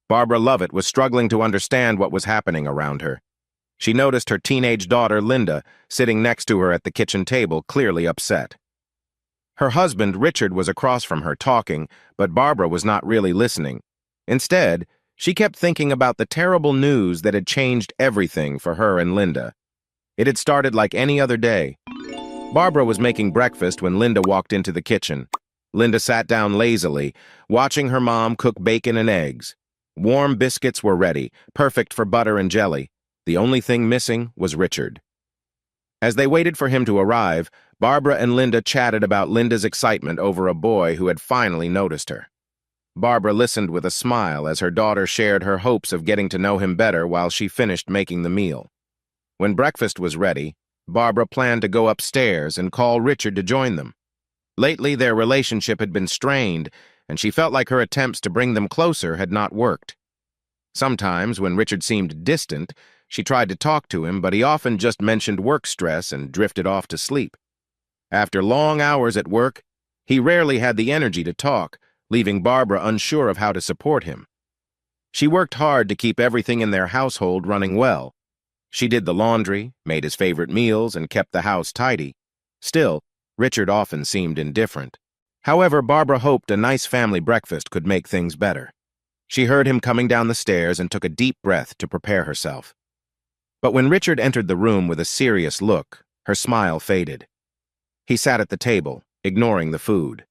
Barbara Lovett was struggling to understand what was happening around her. She noticed her teenage daughter, Linda, sitting next to her at the kitchen table, clearly upset. Her husband, Richard, was across from her talking, but Barbara was not really listening. Instead, she kept thinking about the terrible news that had changed everything for her and Linda. It had started like any other day. Barbara was making breakfast when Linda walked into the kitchen. Linda sat down lazily, watching her mom cook bacon and eggs. Warm biscuits were ready, perfect for butter and jelly. The only thing missing was Richard. As they waited for him to arrive, Barbara and Linda chatted about Linda's excitement over a boy who had finally noticed her. Barbara listened with a smile as her daughter shared her hopes of getting to know him better while she finished making the meal. When breakfast was ready, Barbara planned to go upstairs and call Richard to join them. Lately, their relationship had been strained, and she felt like her attempts to bring them closer had not worked. Sometimes, when Richard seemed distant, she tried to talk to him, but he often just mentioned work stress and drifted off to sleep. After long hours at work, he rarely had the energy to talk, leaving Barbara unsure of how to support him. She worked hard to keep everything in their household running well. She did the laundry, made his favorite meals, and kept the house tidy. Still, Richard often seemed indifferent. However, Barbara hoped a nice family breakfast could make things better. She heard him coming down the stairs and took a deep breath to prepare herself. But when Richard entered the room with a serious look, her smile faded. He sat at the table, ignoring the food.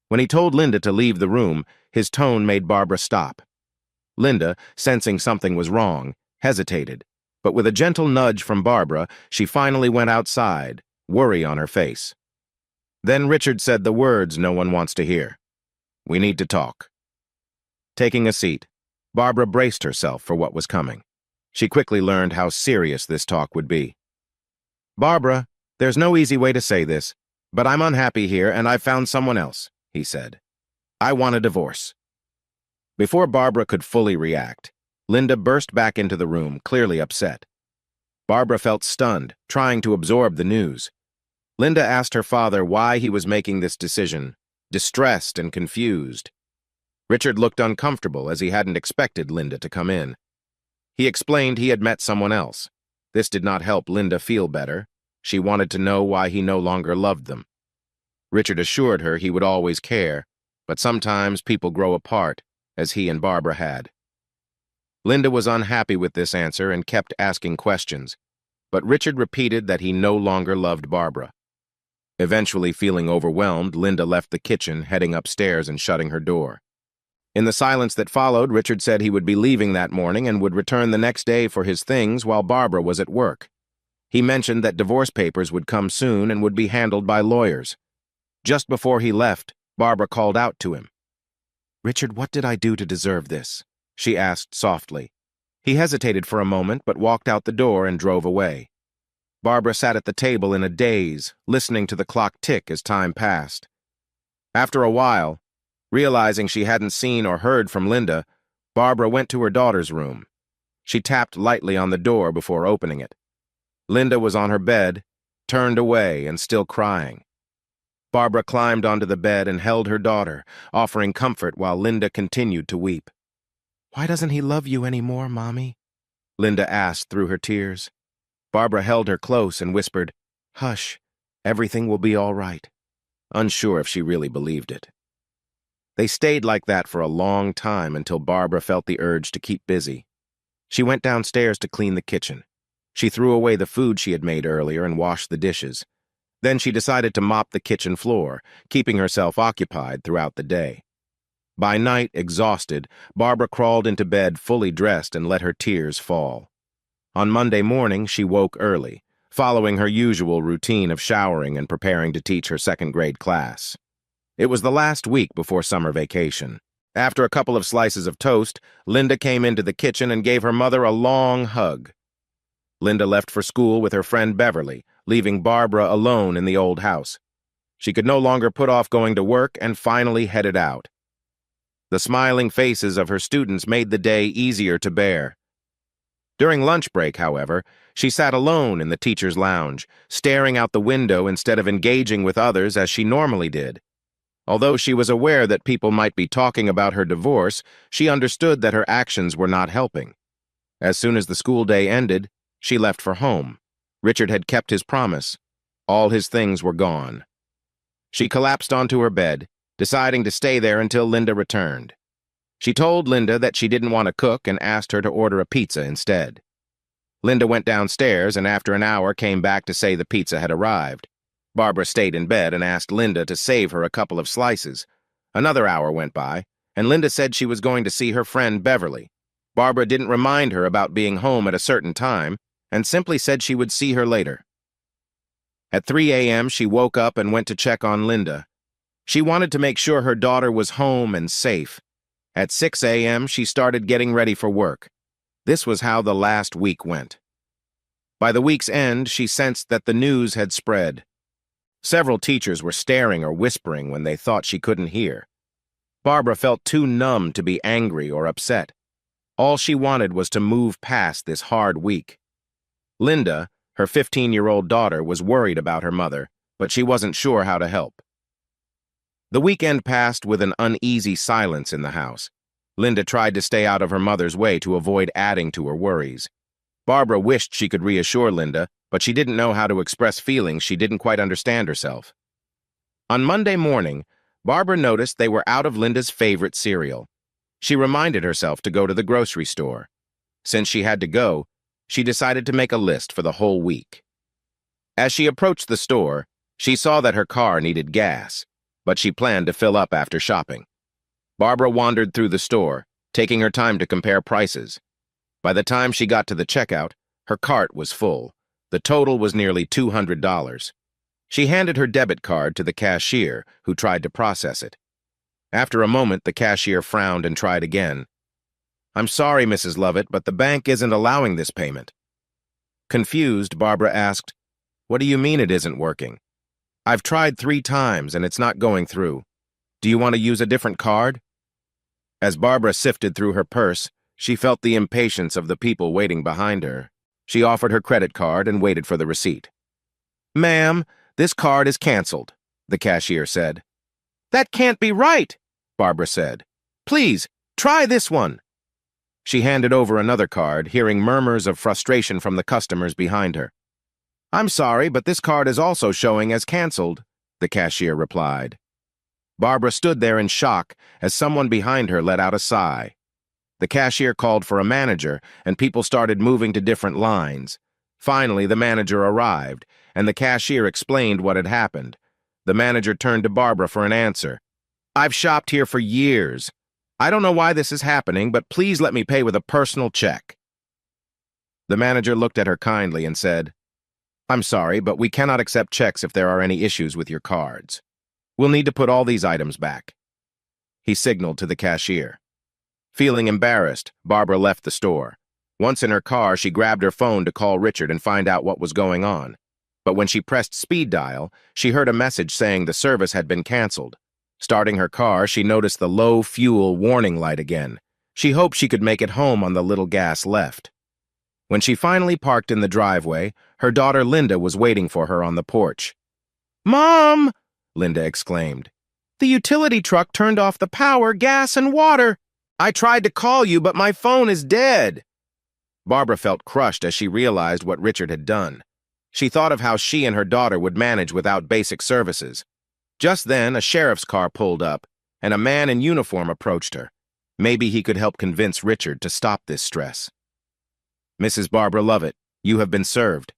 When he told Linda to leave the room, his tone made Barbara stop. Linda, sensing something was wrong, hesitated, but with a gentle nudge from Barbara, she finally went outside, worry on her face. Then Richard said the words no one wants to hear. "We need to talk." Taking a seat, Barbara braced herself for what was coming. She quickly learned how serious this talk would be. "Barbara, there's no easy way to say this, but I'm unhappy here and I've found someone else," he said. "I want a divorce." Before Barbara could fully react, Linda burst back into the room, clearly upset. Barbara felt stunned, trying to absorb the news. Linda asked her father why he was making this decision, distressed and confused. Richard looked uncomfortable as he hadn't expected Linda to come in. He explained he had met someone else. This did not help Linda feel better. She wanted to know why he no longer loved them. Richard assured her he would always care, but sometimes people grow apart, as he and Barbara had. Linda was unhappy with this answer and kept asking questions, but Richard repeated that he no longer loved Barbara. Eventually feeling overwhelmed, Linda left the kitchen, heading upstairs and shutting her door. In the silence that followed, Richard said he would be leaving that morning and would return the next day for his things while Barbara was at work. He mentioned that divorce papers would come soon and would be handled by lawyers. Just before he left, Barbara called out to him. "Richard, what did I do to deserve this?" she asked softly. He hesitated for a moment but walked out the door and drove away. Barbara sat at the table in a daze, listening to the clock tick as time passed. After a while, realizing she hadn't seen or heard from Linda, Barbara went to her daughter's room. She tapped lightly on the door before opening it. Linda was on her bed, turned away and still crying. Barbara climbed onto the bed and held her daughter, offering comfort while Linda continued to weep. "Why doesn't he love you anymore, Mommy?" Linda asked through her tears. Barbara held her close and whispered, "Hush, everything will be all right," unsure if she really believed it. They stayed like that for a long time until Barbara felt the urge to keep busy. She went downstairs to clean the kitchen. She threw away the food she had made earlier and washed the dishes. Then she decided to mop the kitchen floor, keeping herself occupied throughout the day. By night, exhausted, Barbara crawled into bed fully dressed and let her tears fall. On Monday morning, she woke early, following her usual routine of showering and preparing to teach her second-grade class. It was the last week before summer vacation. After a couple of slices of toast, Linda came into the kitchen and gave her mother a long hug. Linda left for school with her friend Beverly, leaving Barbara alone in the old house. She could no longer put off going to work and finally headed out. The smiling faces of her students made the day easier to bear. During lunch break, however, she sat alone in the teacher's lounge, staring out the window instead of engaging with others as she normally did. Although she was aware that people might be talking about her divorce, she understood that her actions were not helping. As soon as the school day ended, she left for home. Richard had kept his promise. All his things were gone. She collapsed onto her bed, deciding to stay there until Linda returned. She told Linda that she didn't want to cook and asked her to order a pizza instead. Linda went downstairs and after an hour came back to say the pizza had arrived. Barbara stayed in bed and asked Linda to save her a couple of slices. Another hour went by, and Linda said she was going to see her friend Beverly. Barbara didn't remind her about being home at a certain time and simply said she would see her later. At 3 a.m., she woke up and went to check on Linda. She wanted to make sure her daughter was home and safe. At 6 a.m., she started getting ready for work. This was how the last week went. By the week's end, she sensed that the news had spread. Several teachers were staring or whispering when they thought she couldn't hear. Barbara felt too numb to be angry or upset. All she wanted was to move past this hard week. Linda, her 15-year-old daughter, was worried about her mother, but she wasn't sure how to help. The weekend passed with an uneasy silence in the house. Linda tried to stay out of her mother's way to avoid adding to her worries. Barbara wished she could reassure Linda, but she didn't know how to express feelings she didn't quite understand herself. On Monday morning, Barbara noticed they were out of Linda's favorite cereal. She reminded herself to go to the grocery store. Since she had to go, she decided to make a list for the whole week. As she approached the store, she saw that her car needed gas, but she planned to fill up after shopping. Barbara wandered through the store, taking her time to compare prices. By the time she got to the checkout, her cart was full. The total was nearly $200. She handed her debit card to the cashier, who tried to process it. After a moment, the cashier frowned and tried again. "I'm sorry, Mrs. Lovett, but the bank isn't allowing this payment." Confused, Barbara asked, "What do you mean it isn't working? I've tried 3 times and it's not going through. Do you want to use a different card?" As Barbara sifted through her purse, she felt the impatience of the people waiting behind her. She offered her credit card and waited for the receipt. "Ma'am, this card is canceled," the cashier said. "That can't be right," Barbara said. "Please, try this one." She handed over another card, hearing murmurs of frustration from the customers behind her. "I'm sorry, but this card is also showing as canceled," the cashier replied. Barbara stood there in shock as someone behind her let out a sigh. The cashier called for a manager, and people started moving to different lines. Finally, the manager arrived, and the cashier explained what had happened. The manager turned to Barbara for an answer. "I've shopped here for years. I don't know why this is happening, but please let me pay with a personal check." The manager looked at her kindly and said, "I'm sorry, but we cannot accept checks if there are any issues with your cards. We'll need to put all these items back." He signaled to the cashier. Feeling embarrassed, Barbara left the store. Once in her car, she grabbed her phone to call Richard and find out what was going on. But when she pressed speed dial, she heard a message saying the service had been canceled. Starting her car, she noticed the low fuel warning light again. She hoped she could make it home on the little gas left. When she finally parked in the driveway, her daughter Linda was waiting for her on the porch. "Mom!" Linda exclaimed. "The utility truck turned off the power, gas, and water. I tried to call you, but my phone is dead." Barbara felt crushed as she realized what Richard had done. She thought of how she and her daughter would manage without basic services. Just then, a sheriff's car pulled up, and a man in uniform approached her. Maybe he could help convince Richard to stop this stress. "Mrs. Barbara Lovett, you have been served."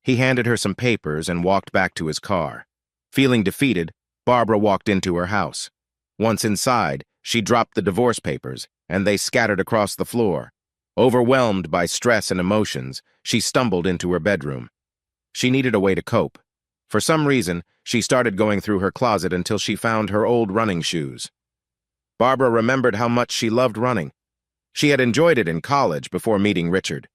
He handed her some papers and walked back to his car. Feeling defeated, Barbara walked into her house. Once inside, she dropped the divorce papers, and they scattered across the floor. Overwhelmed by stress and emotions, she stumbled into her bedroom. She needed a way to cope. For some reason, she started going through her closet until she found her old running shoes. Barbara remembered how much she loved running. She had enjoyed it in college before meeting Richard.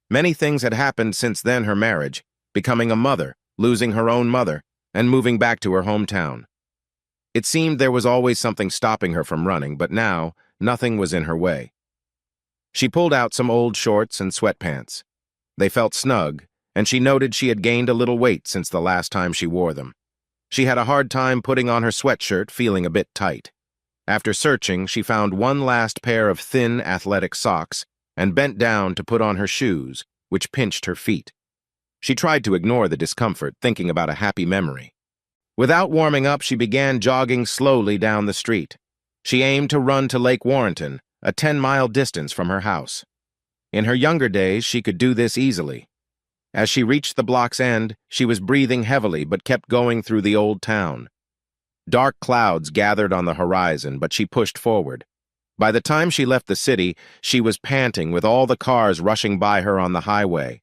Many things had happened since then: her marriage, becoming a mother, losing her own mother, and moving back to her hometown. It seemed there was always something stopping her from running, but now, nothing was in her way. She pulled out some old shorts and sweatpants. They felt snug, and she noted she had gained a little weight since the last time she wore them. She had a hard time putting on her sweatshirt, feeling a bit tight. After searching, she found one last pair of thin, athletic socks and bent down to put on her shoes, which pinched her feet. She tried to ignore the discomfort, thinking about a happy memory. Without warming up, she began jogging slowly down the street. She aimed to run to Lake Warrenton, a 10-mile distance from her house. In her younger days, she could do this easily. As she reached the block's end, she was breathing heavily but kept going through the old town. Dark clouds gathered on the horizon, but she pushed forward. By the time she left the city, she was panting with all the cars rushing by her on the highway.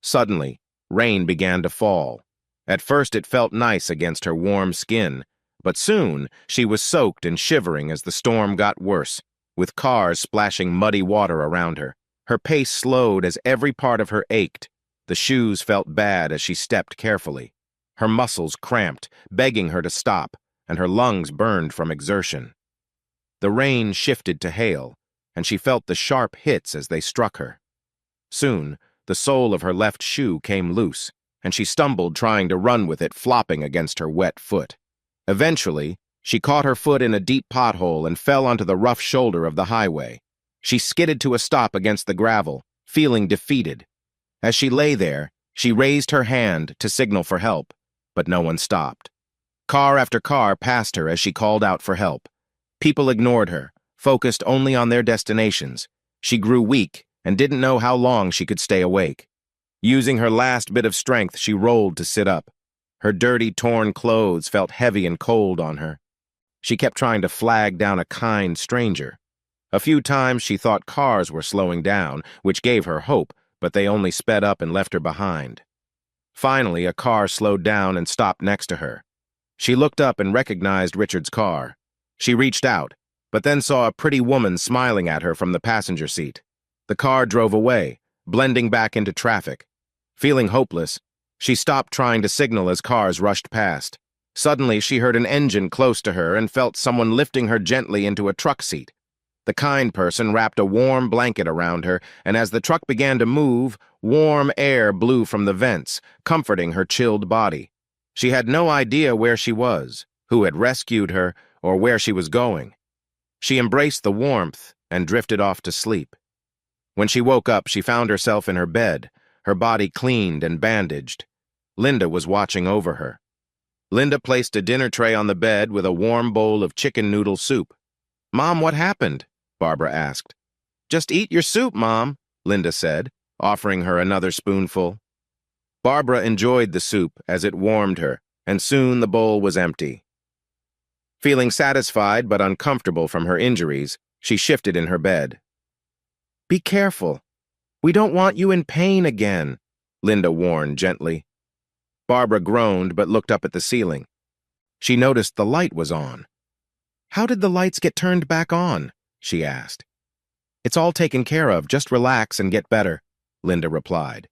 Suddenly, rain began to fall. At first it felt nice against her warm skin, but soon she was soaked and shivering as the storm got worse, with cars splashing muddy water around her. Her pace slowed as every part of her ached. The shoes felt bad as she stepped carefully. Her muscles cramped, begging her to stop, and her lungs burned from exertion. The rain shifted to hail, and she felt the sharp hits as they struck her. Soon, the sole of her left shoe came loose, and she stumbled trying to run with it flopping against her wet foot. Eventually, she caught her foot in a deep pothole and fell onto the rough shoulder of the highway. She skidded to a stop against the gravel, feeling defeated. As she lay there, she raised her hand to signal for help, but no one stopped. Car after car passed her as she called out for help. People ignored her, focused only on their destinations. She grew weak and didn't know how long she could stay awake. Using her last bit of strength, she rolled to sit up. Her dirty, torn clothes felt heavy and cold on her. She kept trying to flag down a kind stranger. A few times she thought cars were slowing down, which gave her hope, but they only sped up and left her behind. Finally, a car slowed down and stopped next to her. She looked up and recognized Richard's car. She reached out, but then saw a pretty woman smiling at her from the passenger seat. The car drove away, blending back into traffic. Feeling hopeless, she stopped trying to signal as cars rushed past. Suddenly, she heard an engine close to her and felt someone lifting her gently into a truck seat. The kind person wrapped a warm blanket around her, and as the truck began to move, warm air blew from the vents, comforting her chilled body. She had no idea where she was, who had rescued her, or where she was going. She embraced the warmth and drifted off to sleep. When she woke up, she found herself in her bed, her body cleaned and bandaged. Linda was watching over her. Linda placed a dinner tray on the bed with a warm bowl of chicken noodle soup. "Mom, what happened?" Barbara asked. "Just eat your soup, Mom," Linda said, offering her another spoonful. Barbara enjoyed the soup as it warmed her, and soon the bowl was empty. Feeling satisfied but uncomfortable from her injuries, she shifted in her bed. "Be careful. We don't want you in pain again," Linda warned gently. Barbara groaned but looked up at the ceiling. She noticed the light was on. "How did the lights get turned back on?" she asked. "It's all taken care of. Just relax and get better," Linda replied.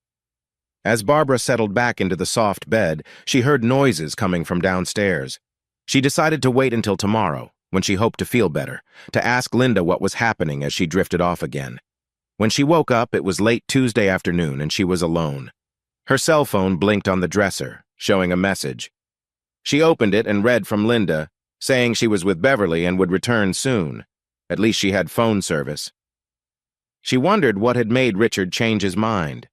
As Barbara settled back into the soft bed, she heard noises coming from downstairs. She decided to wait until tomorrow, when she hoped to feel better, to ask Linda what was happening as she drifted off again. When she woke up, it was late Tuesday afternoon and she was alone. Her cell phone blinked on the dresser, showing a message. She opened it and read from Linda, saying she was with Beverly and would return soon. At least she had phone service. She wondered what had made Richard change his mind.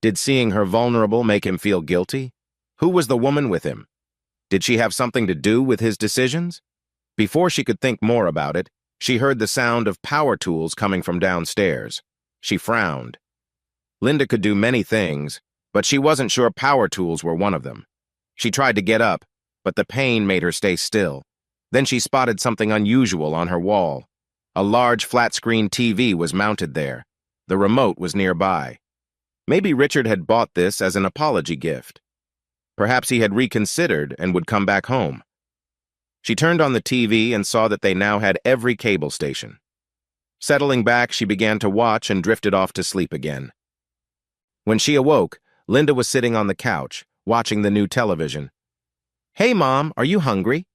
Did seeing her vulnerable make him feel guilty? Who was the woman with him? Did she have something to do with his decisions? Before she could think more about it, she heard the sound of power tools coming from downstairs. She frowned. Linda could do many things, but she wasn't sure power tools were one of them. She tried to get up, but the pain made her stay still. Then she spotted something unusual on her wall. A large flat-screen TV was mounted there. The remote was nearby. Maybe Richard had bought this as an apology gift. Perhaps he had reconsidered and would come back home. She turned on the TV and saw that they now had every cable station. Settling back, she began to watch and drifted off to sleep again. When she awoke, Linda was sitting on the couch, watching the new television. "Hey, Mom, are you hungry?"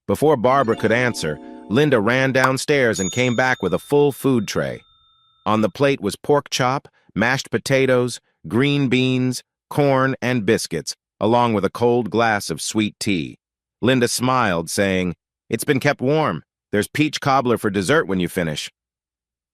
Before Barbara could answer, Linda ran downstairs and came back with a full food tray. On the plate was pork chop, mashed potatoes, green beans, corn, and biscuits, along with a cold glass of sweet tea. Linda smiled, saying, "It's been kept warm. There's peach cobbler for dessert when you finish."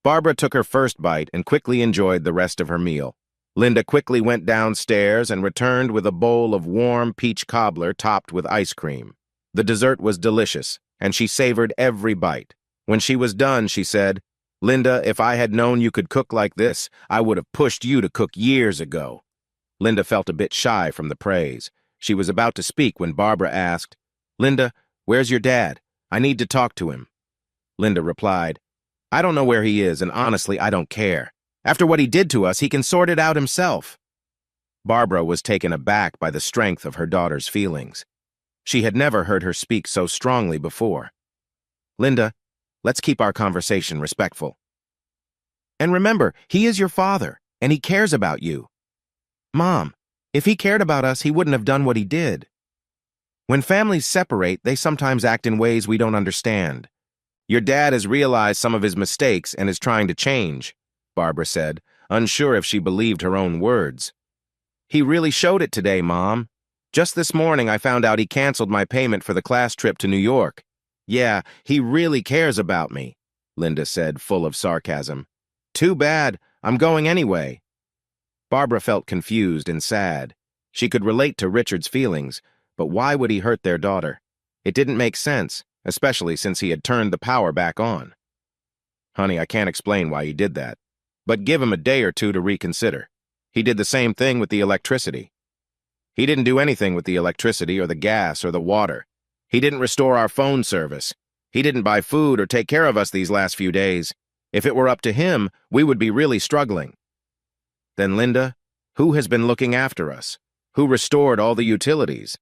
Barbara took her first bite and quickly enjoyed the rest of her meal. Linda quickly went downstairs and returned with a bowl of warm peach cobbler topped with ice cream. The dessert was delicious, and she savored every bite. When she was done, she said, "Linda, if I had known you could cook like this, I would have pushed you to cook years ago." Linda felt a bit shy from the praise. She was about to speak when Barbara asked, "Linda, where's your dad? I need to talk to him." Linda replied, "I don't know where he is, and honestly, I don't care. After what he did to us, he can sort it out himself." Barbara was taken aback by the strength of her daughter's feelings. She had never heard her speak so strongly before. "Linda, let's keep our conversation respectful. And remember, he is your father, and he cares about you." "Mom, if he cared about us, he wouldn't have done what he did." "When families separate, they sometimes act in ways we don't understand. Your dad has realized some of his mistakes and is trying to change," Barbara said, unsure if she believed her own words. "He really showed it today, Mom. Just this morning I found out he canceled my payment for the class trip to New York. Yeah, he really cares about me," Linda said, full of sarcasm. "Too bad. I'm going anyway." Barbara felt confused and sad. She could relate to Richard's feelings, but why would he hurt their daughter? It didn't make sense, especially since he had turned the power back on. "Honey, I can't explain why he did that, but give him a day or two to reconsider. He did the same thing with the electricity." "He didn't do anything with the electricity or the gas or the water. He didn't restore our phone service. He didn't buy food or take care of us these last few days. If it were up to him, we would be really struggling." "Then, Linda, who has been looking after us? Who restored all the utilities?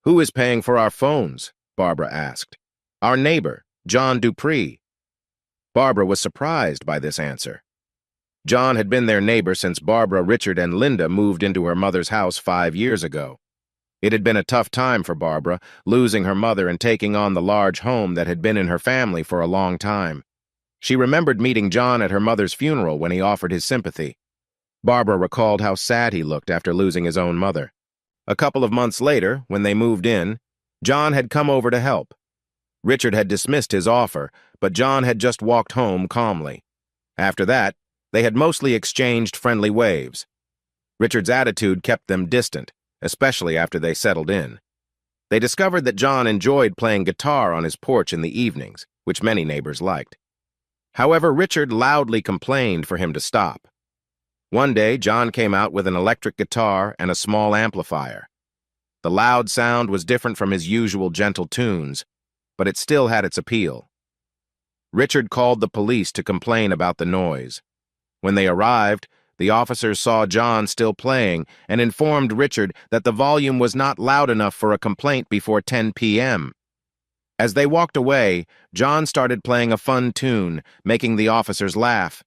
Who is paying for our phones?" Barbara asked. "Our neighbor, John Dupree." Barbara was surprised by this answer. John had been their neighbor since Barbara, Richard, and Linda moved into her mother's house 5 years ago. It had been a tough time for Barbara, losing her mother and taking on the large home that had been in her family for a long time. She remembered meeting John at her mother's funeral when he offered his sympathy. Barbara recalled how sad he looked after losing his own mother. A couple of months later, when they moved in, John had come over to help. Richard had dismissed his offer, but John had just walked home calmly. After that, they had mostly exchanged friendly waves. Richard's attitude kept them distant, especially after they settled in. They discovered that John enjoyed playing guitar on his porch in the evenings, which many neighbors liked. However, Richard loudly complained for him to stop. One day, John came out with an electric guitar and a small amplifier. The loud sound was different from his usual gentle tunes, but it still had its appeal. Richard called the police to complain about the noise. When they arrived, the officers saw John still playing and informed Richard that the volume was not loud enough for a complaint before 10 p.m. As they walked away, John started playing a fun tune, making the officers laugh.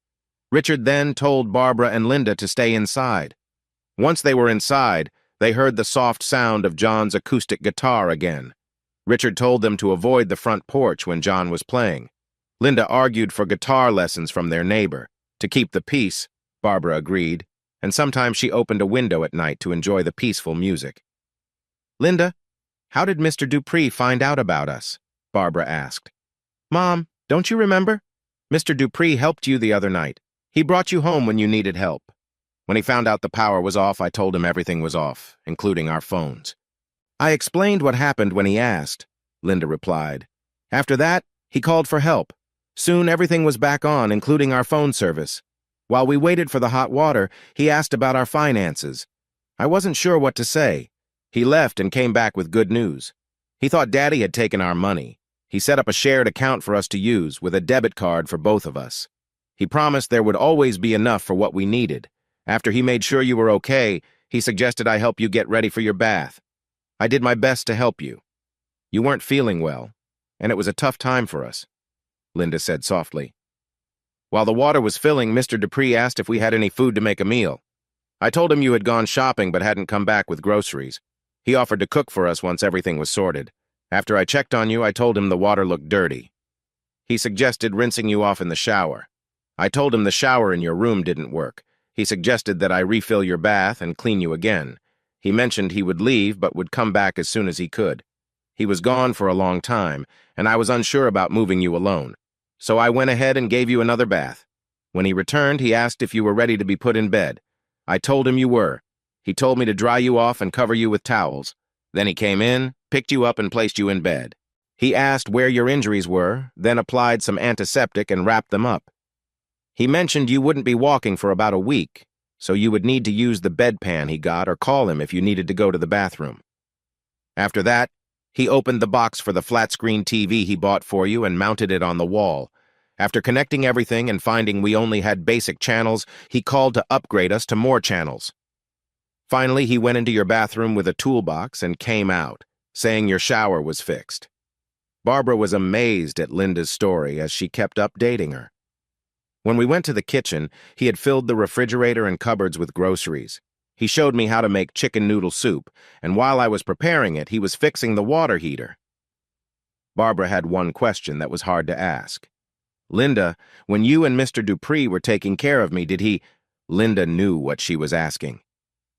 Richard then told Barbara and Linda to stay inside. Once they were inside, they heard the soft sound of John's acoustic guitar again. Richard told them to avoid the front porch when John was playing. Linda argued for guitar lessons from their neighbor. To keep the peace, Barbara agreed, and sometimes she opened a window at night to enjoy the peaceful music. "Linda, how did Mr. Dupree find out about us?" Barbara asked. "Mom, don't you remember? Mr. Dupree helped you the other night. He brought you home when you needed help. When he found out the power was off, I told him everything was off, including our phones." "I explained what happened when he asked," Linda replied. "After that, he called for help. Soon everything was back on, including our phone service. While we waited for the hot water, he asked about our finances. I wasn't sure what to say. He left and came back with good news. He thought Daddy had taken our money. He set up a shared account for us to use, with a debit card for both of us. He promised there would always be enough for what we needed. After he made sure you were okay, he suggested I help you get ready for your bath. I did my best to help you. You weren't feeling well, and it was a tough time for us," Linda said softly. "While the water was filling, Mr. Dupree asked if we had any food to make a meal. I told him you had gone shopping but hadn't come back with groceries. He offered to cook for us once everything was sorted. After I checked on you, I told him the water looked dirty. He suggested rinsing you off in the shower. I told him the shower in your room didn't work. He suggested that I refill your bath and clean you again. He mentioned he would leave but would come back as soon as he could. He was gone for a long time, and I was unsure about moving you alone. So I went ahead and gave you another bath. When he returned, he asked if you were ready to be put in bed. I told him you were. He told me to dry you off and cover you with towels. Then he came in, picked you up, and placed you in bed. He asked where your injuries were, then applied some antiseptic and wrapped them up. He mentioned you wouldn't be walking for about a week, so you would need to use the bedpan he got or call him if you needed to go to the bathroom. After that, he opened the box for the flat-screen TV he bought for you and mounted it on the wall. After connecting everything and finding we only had basic channels, he called to upgrade us to more channels. Finally, he went into your bathroom with a toolbox and came out, saying your shower was fixed. Barbara was amazed at Linda's story as she kept updating her. When we went to the kitchen, he had filled the refrigerator and cupboards with groceries. He showed me how to make chicken noodle soup, and while I was preparing it, he was fixing the water heater. Barbara had one question that was hard to ask. Linda, when you and Mr. Dupree were taking care of me, did he— Linda knew what she was asking.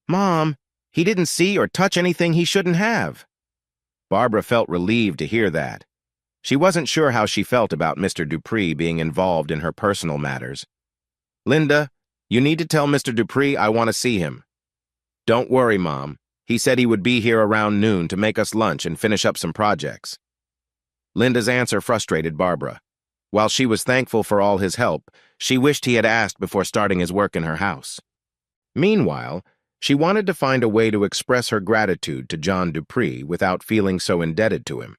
Mom, he didn't see or touch anything he shouldn't have. Barbara felt relieved to hear that. She wasn't sure how she felt about Mr. Dupree being involved in her personal matters. Linda, you need to tell Mr. Dupree I want to see him. Don't worry, Mom. He said he would be here around noon to make us lunch and finish up some projects. Linda's answer frustrated Barbara. While she was thankful for all his help, she wished he had asked before starting his work in her house. Meanwhile, she wanted to find a way to express her gratitude to John Dupree without feeling so indebted to him.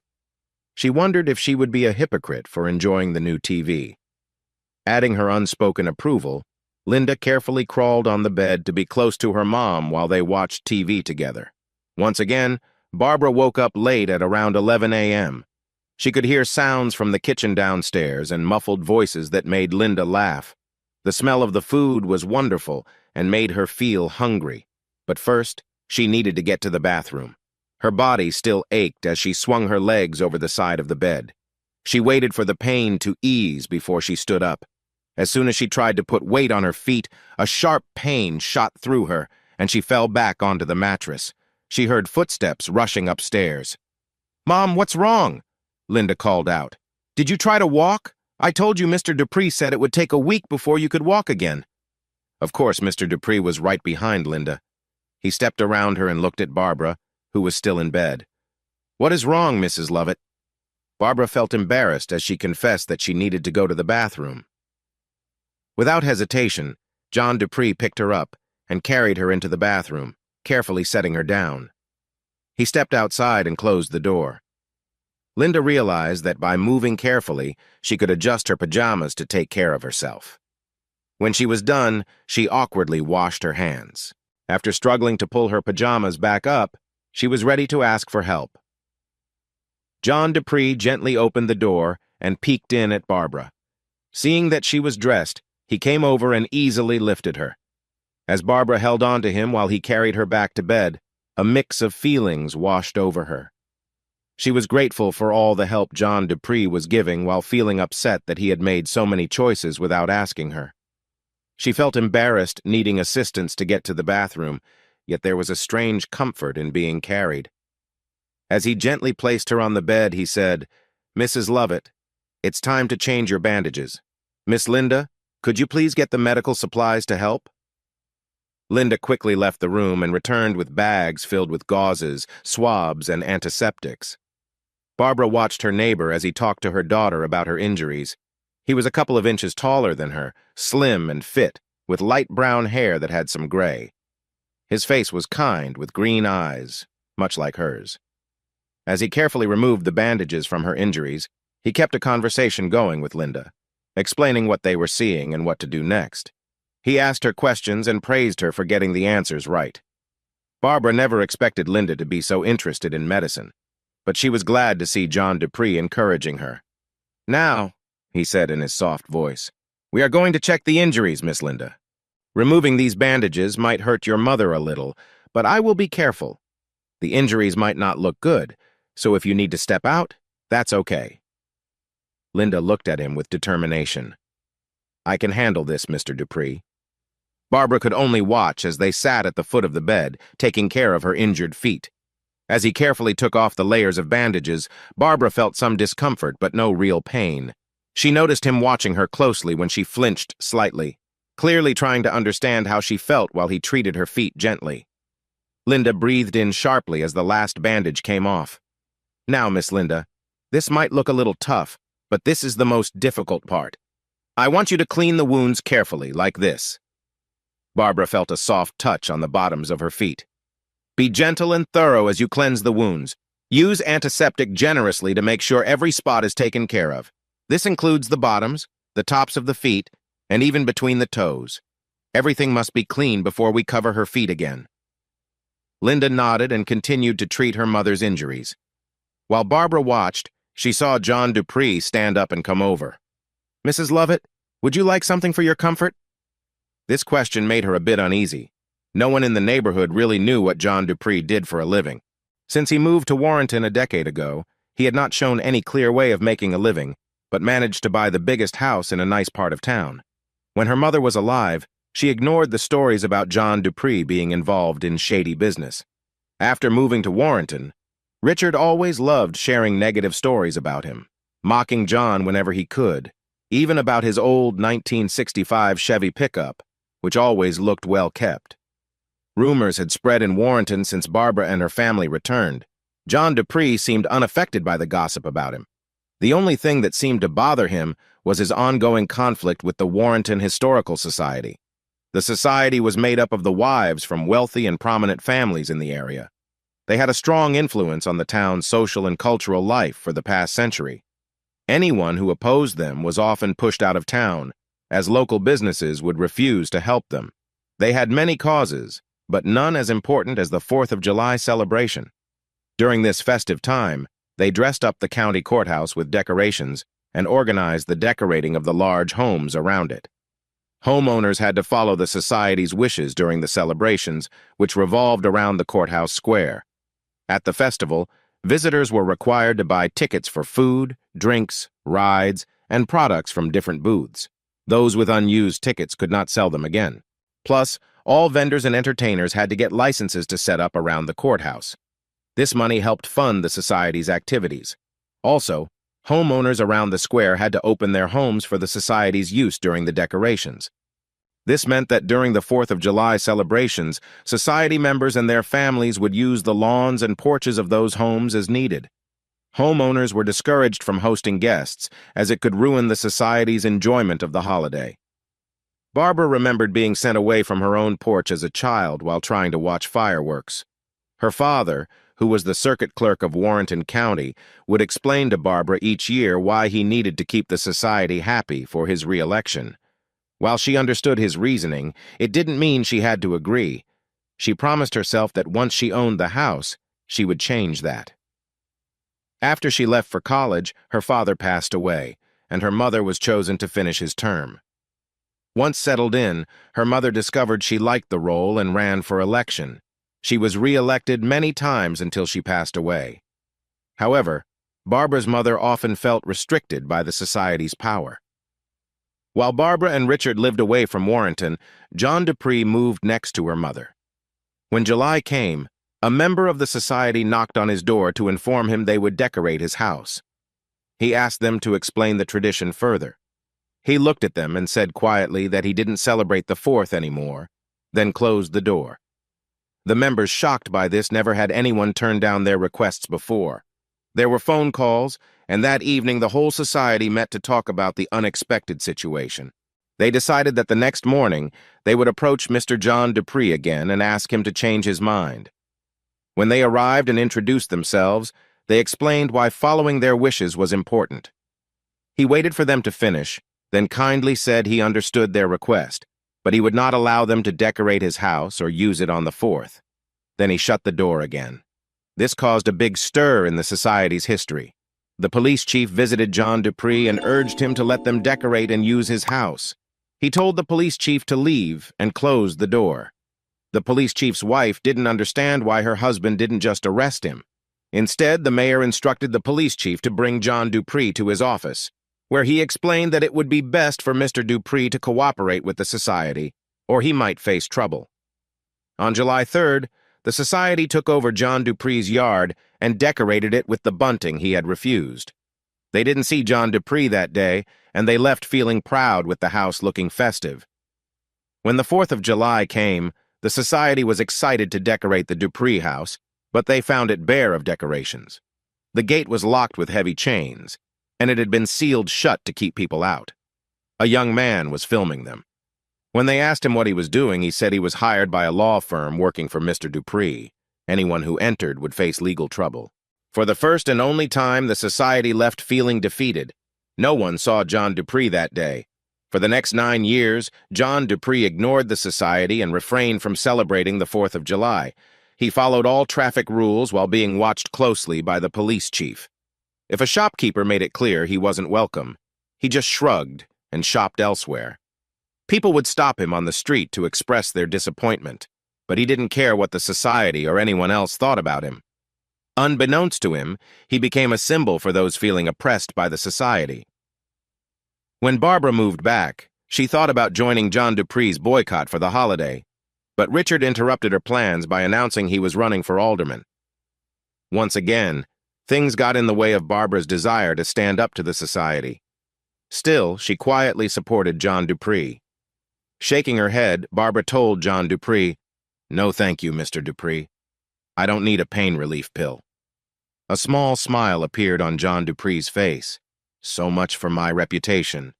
She wondered if she would be a hypocrite for enjoying the new TV. Adding her unspoken approval, Linda carefully crawled on the bed to be close to her mom while they watched TV together. Once again, Barbara woke up late at around 11 a.m. She could hear sounds from the kitchen downstairs and muffled voices that made Linda laugh. The smell of the food was wonderful and made her feel hungry. But first, she needed to get to the bathroom. Her body still ached as she swung her legs over the side of the bed. She waited for the pain to ease before she stood up. As soon as she tried to put weight on her feet, a sharp pain shot through her, and she fell back onto the mattress. She heard footsteps rushing upstairs. Mom, what's wrong? Linda called out. Did you try to walk? I told you Mr. Dupree said it would take a week before you could walk again. Of course, Mr. Dupree was right behind Linda. He stepped around her and looked at Barbara, who was still in bed. What is wrong, Mrs. Lovett? Barbara felt embarrassed as she confessed that she needed to go to the bathroom. Without hesitation, John Dupree picked her up and carried her into the bathroom, carefully setting her down. He stepped outside and closed the door. Linda realized that by moving carefully, she could adjust her pajamas to take care of herself. When she was done, she awkwardly washed her hands. After struggling to pull her pajamas back up, she was ready to ask for help. John Dupree gently opened the door and peeked in at Barbara. Seeing that she was dressed, he came over and easily lifted her. As Barbara held on to him while he carried her back to bed, a mix of feelings washed over her. She was grateful for all the help John Dupree was giving while feeling upset that he had made so many choices without asking her. She felt embarrassed needing assistance to get to the bathroom, yet there was a strange comfort in being carried. As he gently placed her on the bed, he said, Mrs. Lovett, it's time to change your bandages. Miss Linda, could you please get the medical supplies to help? Linda quickly left the room and returned with bags filled with gauzes, swabs, and antiseptics. Barbara watched her neighbor as he talked to her daughter about her injuries. He was a couple of inches taller than her, slim and fit, with light brown hair that had some gray. His face was kind, with green eyes, much like hers. As he carefully removed the bandages from her injuries, he kept a conversation going with Linda, explaining what they were seeing and what to do next. He asked her questions and praised her for getting the answers right. Barbara never expected Linda to be so interested in medicine, but she was glad to see John Dupree encouraging her. Now, he said in his soft voice, we are going to check the injuries, Miss Linda. Removing these bandages might hurt your mother a little, but I will be careful. The injuries might not look good, so if you need to step out, that's okay. Linda looked at him with determination. I can handle this, Mr. Dupree. Barbara could only watch as they sat at the foot of the bed, taking care of her injured feet. As he carefully took off the layers of bandages, Barbara felt some discomfort but no real pain. She noticed him watching her closely when she flinched slightly, clearly trying to understand how she felt while he treated her feet gently. Linda breathed in sharply as the last bandage came off. "Now, Miss Linda, this might look a little tough, but this is the most difficult part. I want you to clean the wounds carefully, like this." Barbara felt a soft touch on the bottoms of her feet. "Be gentle and thorough as you cleanse the wounds. Use antiseptic generously to make sure every spot is taken care of. This includes the bottoms, the tops of the feet, and even between the toes. Everything must be clean before we cover her feet again." Linda nodded and continued to treat her mother's injuries. While Barbara watched, she saw John Dupree stand up and come over. "Mrs. Lovett, would you like something for your comfort?" This question made her a bit uneasy. No one in the neighborhood really knew what John Dupree did for a living. Since he moved to Warrenton a decade ago, he had not shown any clear way of making a living, but managed to buy the biggest house in a nice part of town. When her mother was alive, she ignored the stories about John Dupree being involved in shady business. After moving to Warrenton, Richard always loved sharing negative stories about him, mocking John whenever he could, even about his old 1965 Chevy pickup, which always looked well kept. Rumors had spread in Warrenton since Barbara and her family returned. John Dupree seemed unaffected by the gossip about him. The only thing that seemed to bother him was his ongoing conflict with the Warrenton Historical Society. The society was made up of the wives from wealthy and prominent families in the area. They had a strong influence on the town's social and cultural life for the past century. Anyone who opposed them was often pushed out of town, as local businesses would refuse to help them. They had many causes, but none as important as the 4th of July celebration. During this festive time, they dressed up the county courthouse with decorations and organized the decorating of the large homes around it. Homeowners had to follow the society's wishes during the celebrations, which revolved around the courthouse square. At the festival, visitors were required to buy tickets for food, drinks, rides, and products from different booths. Those with unused tickets could not sell them again. Plus, all vendors and entertainers had to get licenses to set up around the courthouse. This money helped fund the society's activities. Also, homeowners around the square had to open their homes for the society's use during the decorations. This meant that during the 4th of July celebrations, society members and their families would use the lawns and porches of those homes as needed. Homeowners were discouraged from hosting guests, as it could ruin the society's enjoyment of the holiday. Barbara remembered being sent away from her own porch as a child while trying to watch fireworks. Her father, who was the circuit clerk of Warrenton County, would explain to Barbara each year why he needed to keep the society happy for his re-election. While she understood his reasoning, it didn't mean she had to agree. She promised herself that once she owned the house, she would change that. After she left for college, her father passed away, and her mother was chosen to finish his term. Once settled in, her mother discovered she liked the role and ran for election. She was re-elected many times until she passed away. However, Barbara's mother often felt restricted by the society's power. While Barbara and Richard lived away from Warrenton, John Dupree moved next to her mother. When July came, a member of the society knocked on his door to inform him they would decorate his house. He asked them to explain the tradition further. He looked at them and said quietly that he didn't celebrate the 4th anymore, then closed the door. The members shocked by this never had anyone turn down their requests before. There were phone calls, and that evening the whole society met to talk about the unexpected situation. They decided that the next morning they would approach Mr. John Dupree again and ask him to change his mind. When they arrived and introduced themselves, they explained why following their wishes was important. He waited for them to finish, then kindly said he understood their request, but he would not allow them to decorate his house or use it on the 4th. Then he shut the door again. This caused a big stir in the society's history. The police chief visited John Dupree and urged him to let them decorate and use his house. He told the police chief to leave and closed the door. The police chief's wife didn't understand why her husband didn't just arrest him. Instead, the mayor instructed the police chief to bring John Dupree to his office, where he explained that it would be best for Mr. Dupree to cooperate with the society, or he might face trouble. On July 3rd, the society took over John Dupree's yard and decorated it with the bunting he had refused. They didn't see John Dupree that day, and they left feeling proud with the house looking festive. When the 4th of July came, the society was excited to decorate the Dupree house, but they found it bare of decorations. The gate was locked with heavy chains, and it had been sealed shut to keep people out. A young man was filming them. When they asked him what he was doing, he said he was hired by a law firm working for Mr. Dupree. Anyone who entered would face legal trouble. For the first and only time, the society left feeling defeated. No one saw John Dupree that day. For the next 9 years, John Dupree ignored the society and refrained from celebrating the 4th of July. He followed all traffic rules while being watched closely by the police chief. If a shopkeeper made it clear he wasn't welcome, he just shrugged and shopped elsewhere. People would stop him on the street to express their disappointment, but he didn't care what the society or anyone else thought about him. Unbeknownst to him, he became a symbol for those feeling oppressed by the society. When Barbara moved back, she thought about joining John Dupree's boycott for the holiday, but Richard interrupted her plans by announcing he was running for alderman. Once again, things got in the way of Barbara's desire to stand up to the society. Still, she quietly supported John Dupree. Shaking her head, Barbara told John Dupree, "No thank you, Mr. Dupree. I don't need a pain relief pill." A small smile appeared on John Dupree's face. So much for my reputation.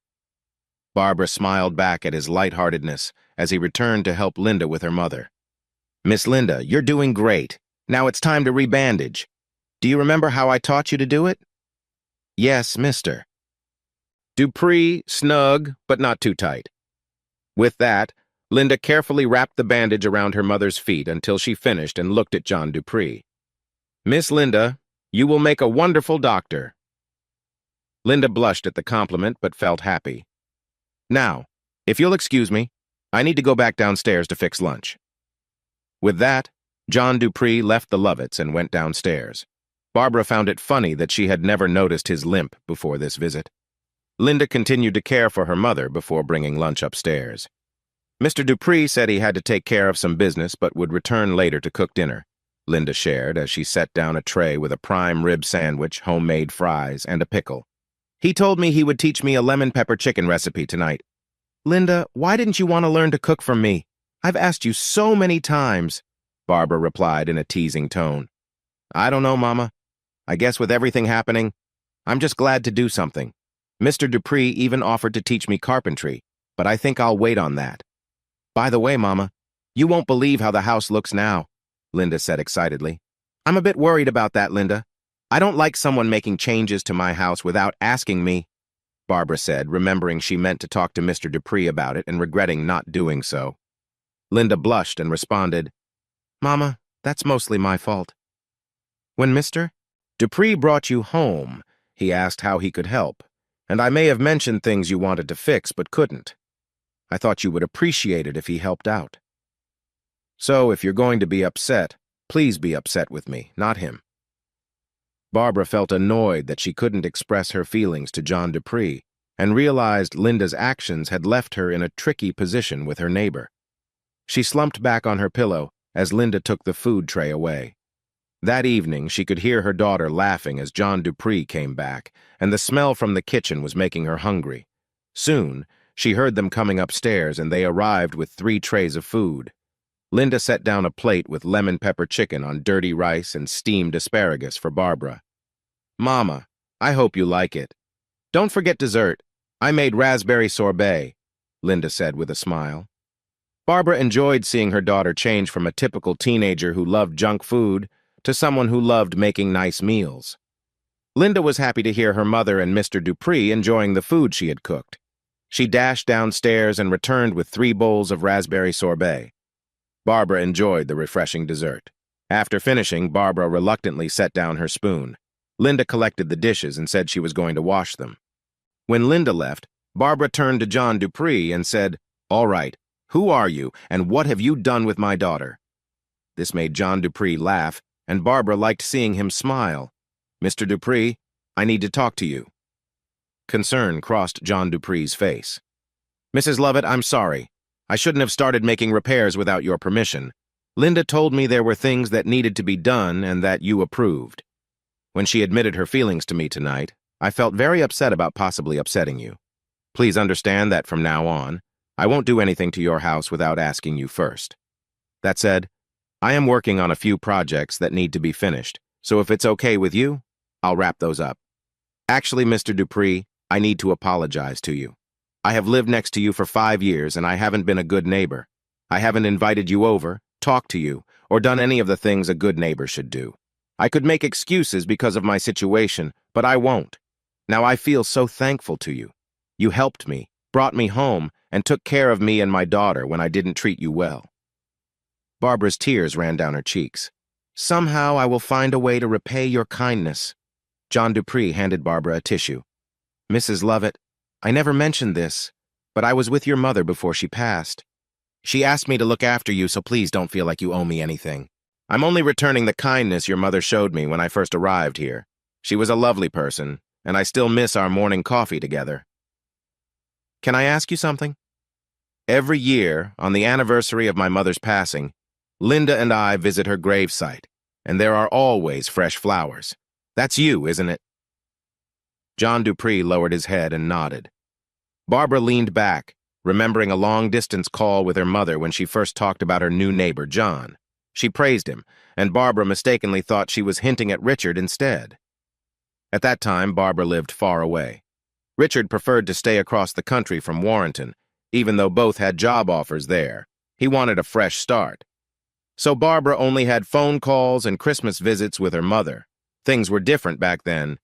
Barbara smiled back at his lightheartedness as he returned to help Linda with her mother. "Miss Linda, you're doing great. Now it's time to rebandage. Do you remember how I taught you to do it?" "Yes, mister." Dupree, snug, but not too tight. With that, Linda carefully wrapped the bandage around her mother's feet until she finished and looked at John Dupree. "Miss Linda, you will make a wonderful doctor." Linda blushed at the compliment but felt happy. "Now, if you'll excuse me, I need to go back downstairs to fix lunch." With that, John Dupree left the Lovetts and went downstairs. Barbara found it funny that she had never noticed his limp before this visit. Linda continued to care for her mother before bringing lunch upstairs. Mr. Dupree said he had to take care of some business but would return later to cook dinner, Linda shared as she set down a tray with a prime rib sandwich, homemade fries, and a pickle. "He told me he would teach me a lemon pepper chicken recipe tonight." "Linda, why didn't you want to learn to cook from me? I've asked you so many times," Barbara replied in a teasing tone. "I don't know, Mama. I guess with everything happening, I'm just glad to do something. Mr. Dupree even offered to teach me carpentry, but I think I'll wait on that. By the way, Mama, you won't believe how the house looks now," Linda said excitedly. "I'm a bit worried about that, Linda. I don't like someone making changes to my house without asking me," Barbara said, remembering she meant to talk to Mr. Dupree about it and regretting not doing so. Linda blushed and responded, "Mama, that's mostly my fault." "When Mr. Dupree brought you home, he asked how he could help, and I may have mentioned things you wanted to fix but couldn't. I thought you would appreciate it if he helped out. So if you're going to be upset, please be upset with me, not him." Barbara felt annoyed that she couldn't express her feelings to John Dupree and realized Linda's actions had left her in a tricky position with her neighbor. She slumped back on her pillow as Linda took the food tray away. That evening, she could hear her daughter laughing as John Dupree came back, and the smell from the kitchen was making her hungry. Soon, she heard them coming upstairs, and they arrived with 3 trays of food. Linda set down a plate with lemon pepper chicken on dirty rice and steamed asparagus for Barbara. "Mama, I hope you like it. Don't forget dessert. I made raspberry sorbet," Linda said with a smile. Barbara enjoyed seeing her daughter change from a typical teenager who loved junk food to someone who loved making nice meals. Linda was happy to hear her mother and Mr. Dupree enjoying the food she had cooked. She dashed downstairs and returned with 3 bowls of raspberry sorbet. Barbara enjoyed the refreshing dessert. After finishing, Barbara reluctantly set down her spoon. Linda collected the dishes and said she was going to wash them. When Linda left, Barbara turned to John Dupree and said, "All right, who are you, and what have you done with my daughter?" This made John Dupree laugh, and Barbara liked seeing him smile. "Mr. Dupree, I need to talk to you." Concern crossed John Dupree's face. "Mrs. Lovett, I'm sorry. I shouldn't have started making repairs without your permission. Linda told me there were things that needed to be done and that you approved. When she admitted her feelings to me tonight, I felt very upset about possibly upsetting you. Please understand that from now on, I won't do anything to your house without asking you first. That said, I am working on a few projects that need to be finished, so if it's okay with you, I'll wrap those up. Actually, Mr. Dupree, I need to apologize to you. I have lived next to you for 5 years and I haven't been a good neighbor. I haven't invited you over, talked to you, or done any of the things a good neighbor should do. I could make excuses because of my situation, but I won't. Now I feel so thankful to you. You helped me, brought me home, and took care of me and my daughter when I didn't treat you well. Barbara's tears ran down her cheeks. Somehow I will find a way to repay your kindness. John Dupree handed Barbara a tissue. Mrs. Lovett, I never mentioned this, but I was with your mother before she passed. She asked me to look after you, so please don't feel like you owe me anything. I'm only returning the kindness your mother showed me when I first arrived here. She was a lovely person, and I still miss our morning coffee together. Can I ask you something? Every year, on the anniversary of my mother's passing, Linda and I visit her gravesite, and there are always fresh flowers. That's you, isn't it? John Dupree lowered his head and nodded. Barbara leaned back, remembering a long-distance call with her mother when she first talked about her new neighbor, John. She praised him, and Barbara mistakenly thought she was hinting at Richard instead. At that time, Barbara lived far away. Richard preferred to stay across the country from Warrenton, even though both had job offers there. He wanted a fresh start. So Barbara only had phone calls and Christmas visits with her mother. Things were different back then.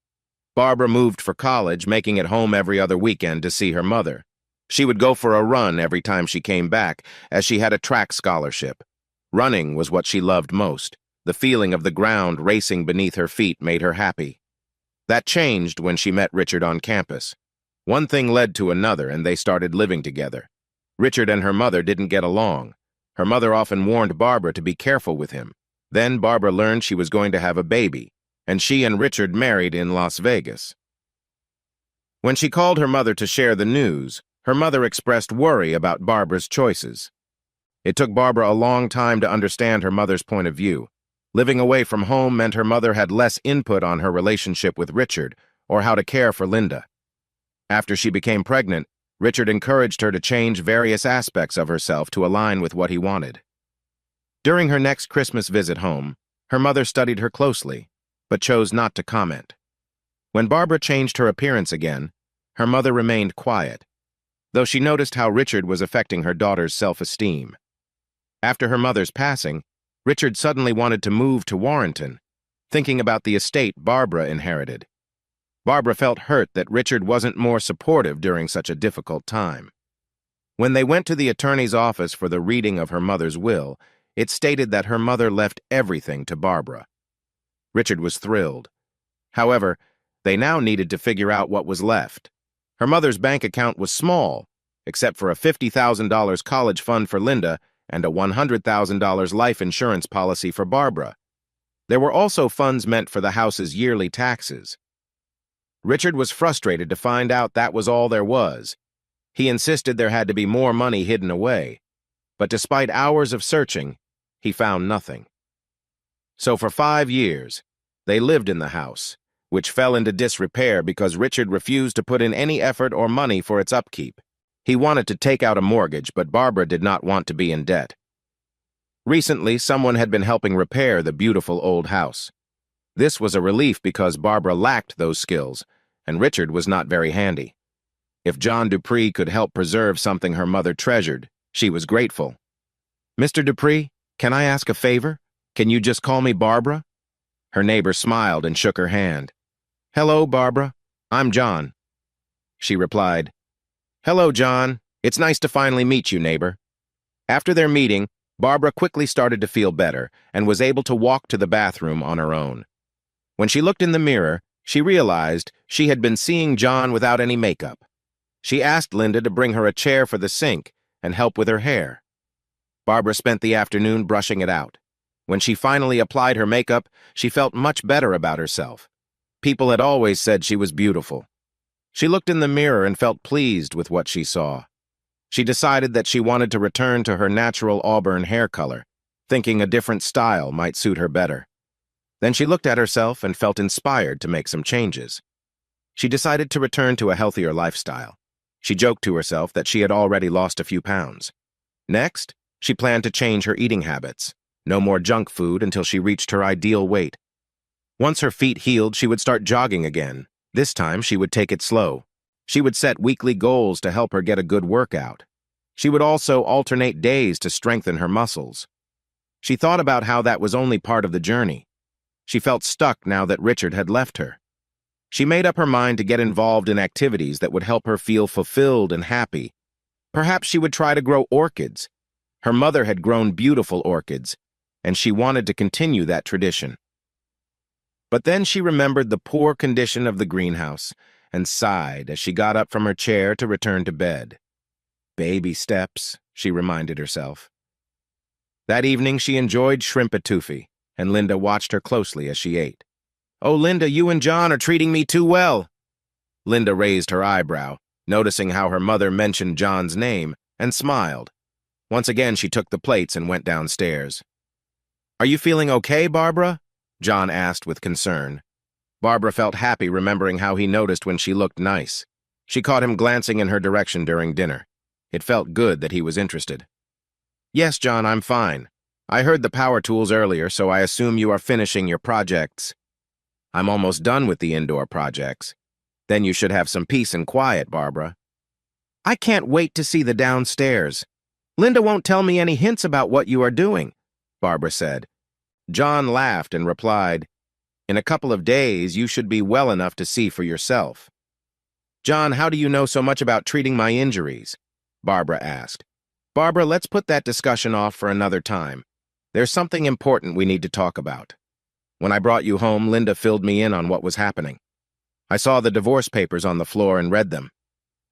Barbara moved for college, making it home every other weekend to see her mother. She would go for a run every time she came back, as she had a track scholarship. Running was what she loved most. The feeling of the ground racing beneath her feet made her happy. That changed when she met Richard on campus. One thing led to another, and they started living together. Richard and her mother didn't get along. Her mother often warned Barbara to be careful with him. Then Barbara learned she was going to have a baby, and she and Richard married in Las Vegas. When she called her mother to share the news, her mother expressed worry about Barbara's choices. It took Barbara a long time to understand her mother's point of view. Living away from home meant her mother had less input on her relationship with Richard or how to care for Linda. After she became pregnant, Richard encouraged her to change various aspects of herself to align with what he wanted. During her next Christmas visit home, her mother studied her closely, but chose not to comment. When Barbara changed her appearance again, her mother remained quiet, though she noticed how Richard was affecting her daughter's self-esteem. After her mother's passing, Richard suddenly wanted to move to Warrenton, thinking about the estate Barbara inherited. Barbara felt hurt that Richard wasn't more supportive during such a difficult time. When they went to the attorney's office for the reading of her mother's will, it stated that her mother left everything to Barbara. Richard was thrilled. However, they now needed to figure out what was left. Her mother's bank account was small, except for a $50,000 college fund for Linda and a $100,000 life insurance policy for Barbara. There were also funds meant for the house's yearly taxes. Richard was frustrated to find out that was all there was. He insisted there had to be more money hidden away, but despite hours of searching, he found nothing. So for 5 years, they lived in the house, which fell into disrepair because Richard refused to put in any effort or money for its upkeep. He wanted to take out a mortgage, but Barbara did not want to be in debt. Recently, someone had been helping repair the beautiful old house. This was a relief because Barbara lacked those skills, and Richard was not very handy. If John Dupree could help preserve something her mother treasured, she was grateful. Mr. Dupree, can I ask a favor? Can you just call me Barbara? Her neighbor smiled and shook her hand. Hello, Barbara. I'm John. She replied, Hello, John. It's nice to finally meet you, neighbor. After their meeting, Barbara quickly started to feel better and was able to walk to the bathroom on her own. When she looked in the mirror, she realized she had been seeing John without any makeup. She asked Linda to bring her a chair for the sink and help with her hair. Barbara spent the afternoon brushing it out. When she finally applied her makeup, she felt much better about herself. People had always said she was beautiful. She looked in the mirror and felt pleased with what she saw. She decided that she wanted to return to her natural auburn hair color, thinking a different style might suit her better. Then she looked at herself and felt inspired to make some changes. She decided to return to a healthier lifestyle. She joked to herself that she had already lost a few pounds. Next, she planned to change her eating habits. No more junk food until she reached her ideal weight. Once her feet healed, she would start jogging again. This time, she would take it slow. She would set weekly goals to help her get a good workout. She would also alternate days to strengthen her muscles. She thought about how that was only part of the journey. She felt stuck now that Richard had left her. She made up her mind to get involved in activities that would help her feel fulfilled and happy. Perhaps she would try to grow orchids. Her mother had grown beautiful orchids, and she wanted to continue that tradition. But then she remembered the poor condition of the greenhouse and sighed as she got up from her chair to return to bed. Baby steps, she reminded herself. That evening she enjoyed shrimp etouffee, and Linda watched her closely as she ate. "Oh, Linda, you and John are treating me too well." Linda raised her eyebrow, noticing how her mother mentioned John's name, and smiled. Once again she took the plates and went downstairs. "Are you feeling okay, Barbara?" John asked with concern. Barbara felt happy remembering how he noticed when she looked nice. She caught him glancing in her direction during dinner. It felt good that he was interested. "Yes, John, I'm fine. I heard the power tools earlier, so I assume you are finishing your projects." "I'm almost done with the indoor projects." "Then you should have some peace and quiet, Barbara." "I can't wait to see the downstairs. Linda won't tell me any hints about what you are doing," Barbara said. John laughed and replied, "In a couple of days, you should be well enough to see for yourself." "John, how do you know so much about treating my injuries?" Barbara asked. "Barbara, let's put that discussion off for another time. There's something important we need to talk about. When I brought you home, Linda filled me in on what was happening. I saw the divorce papers on the floor and read them.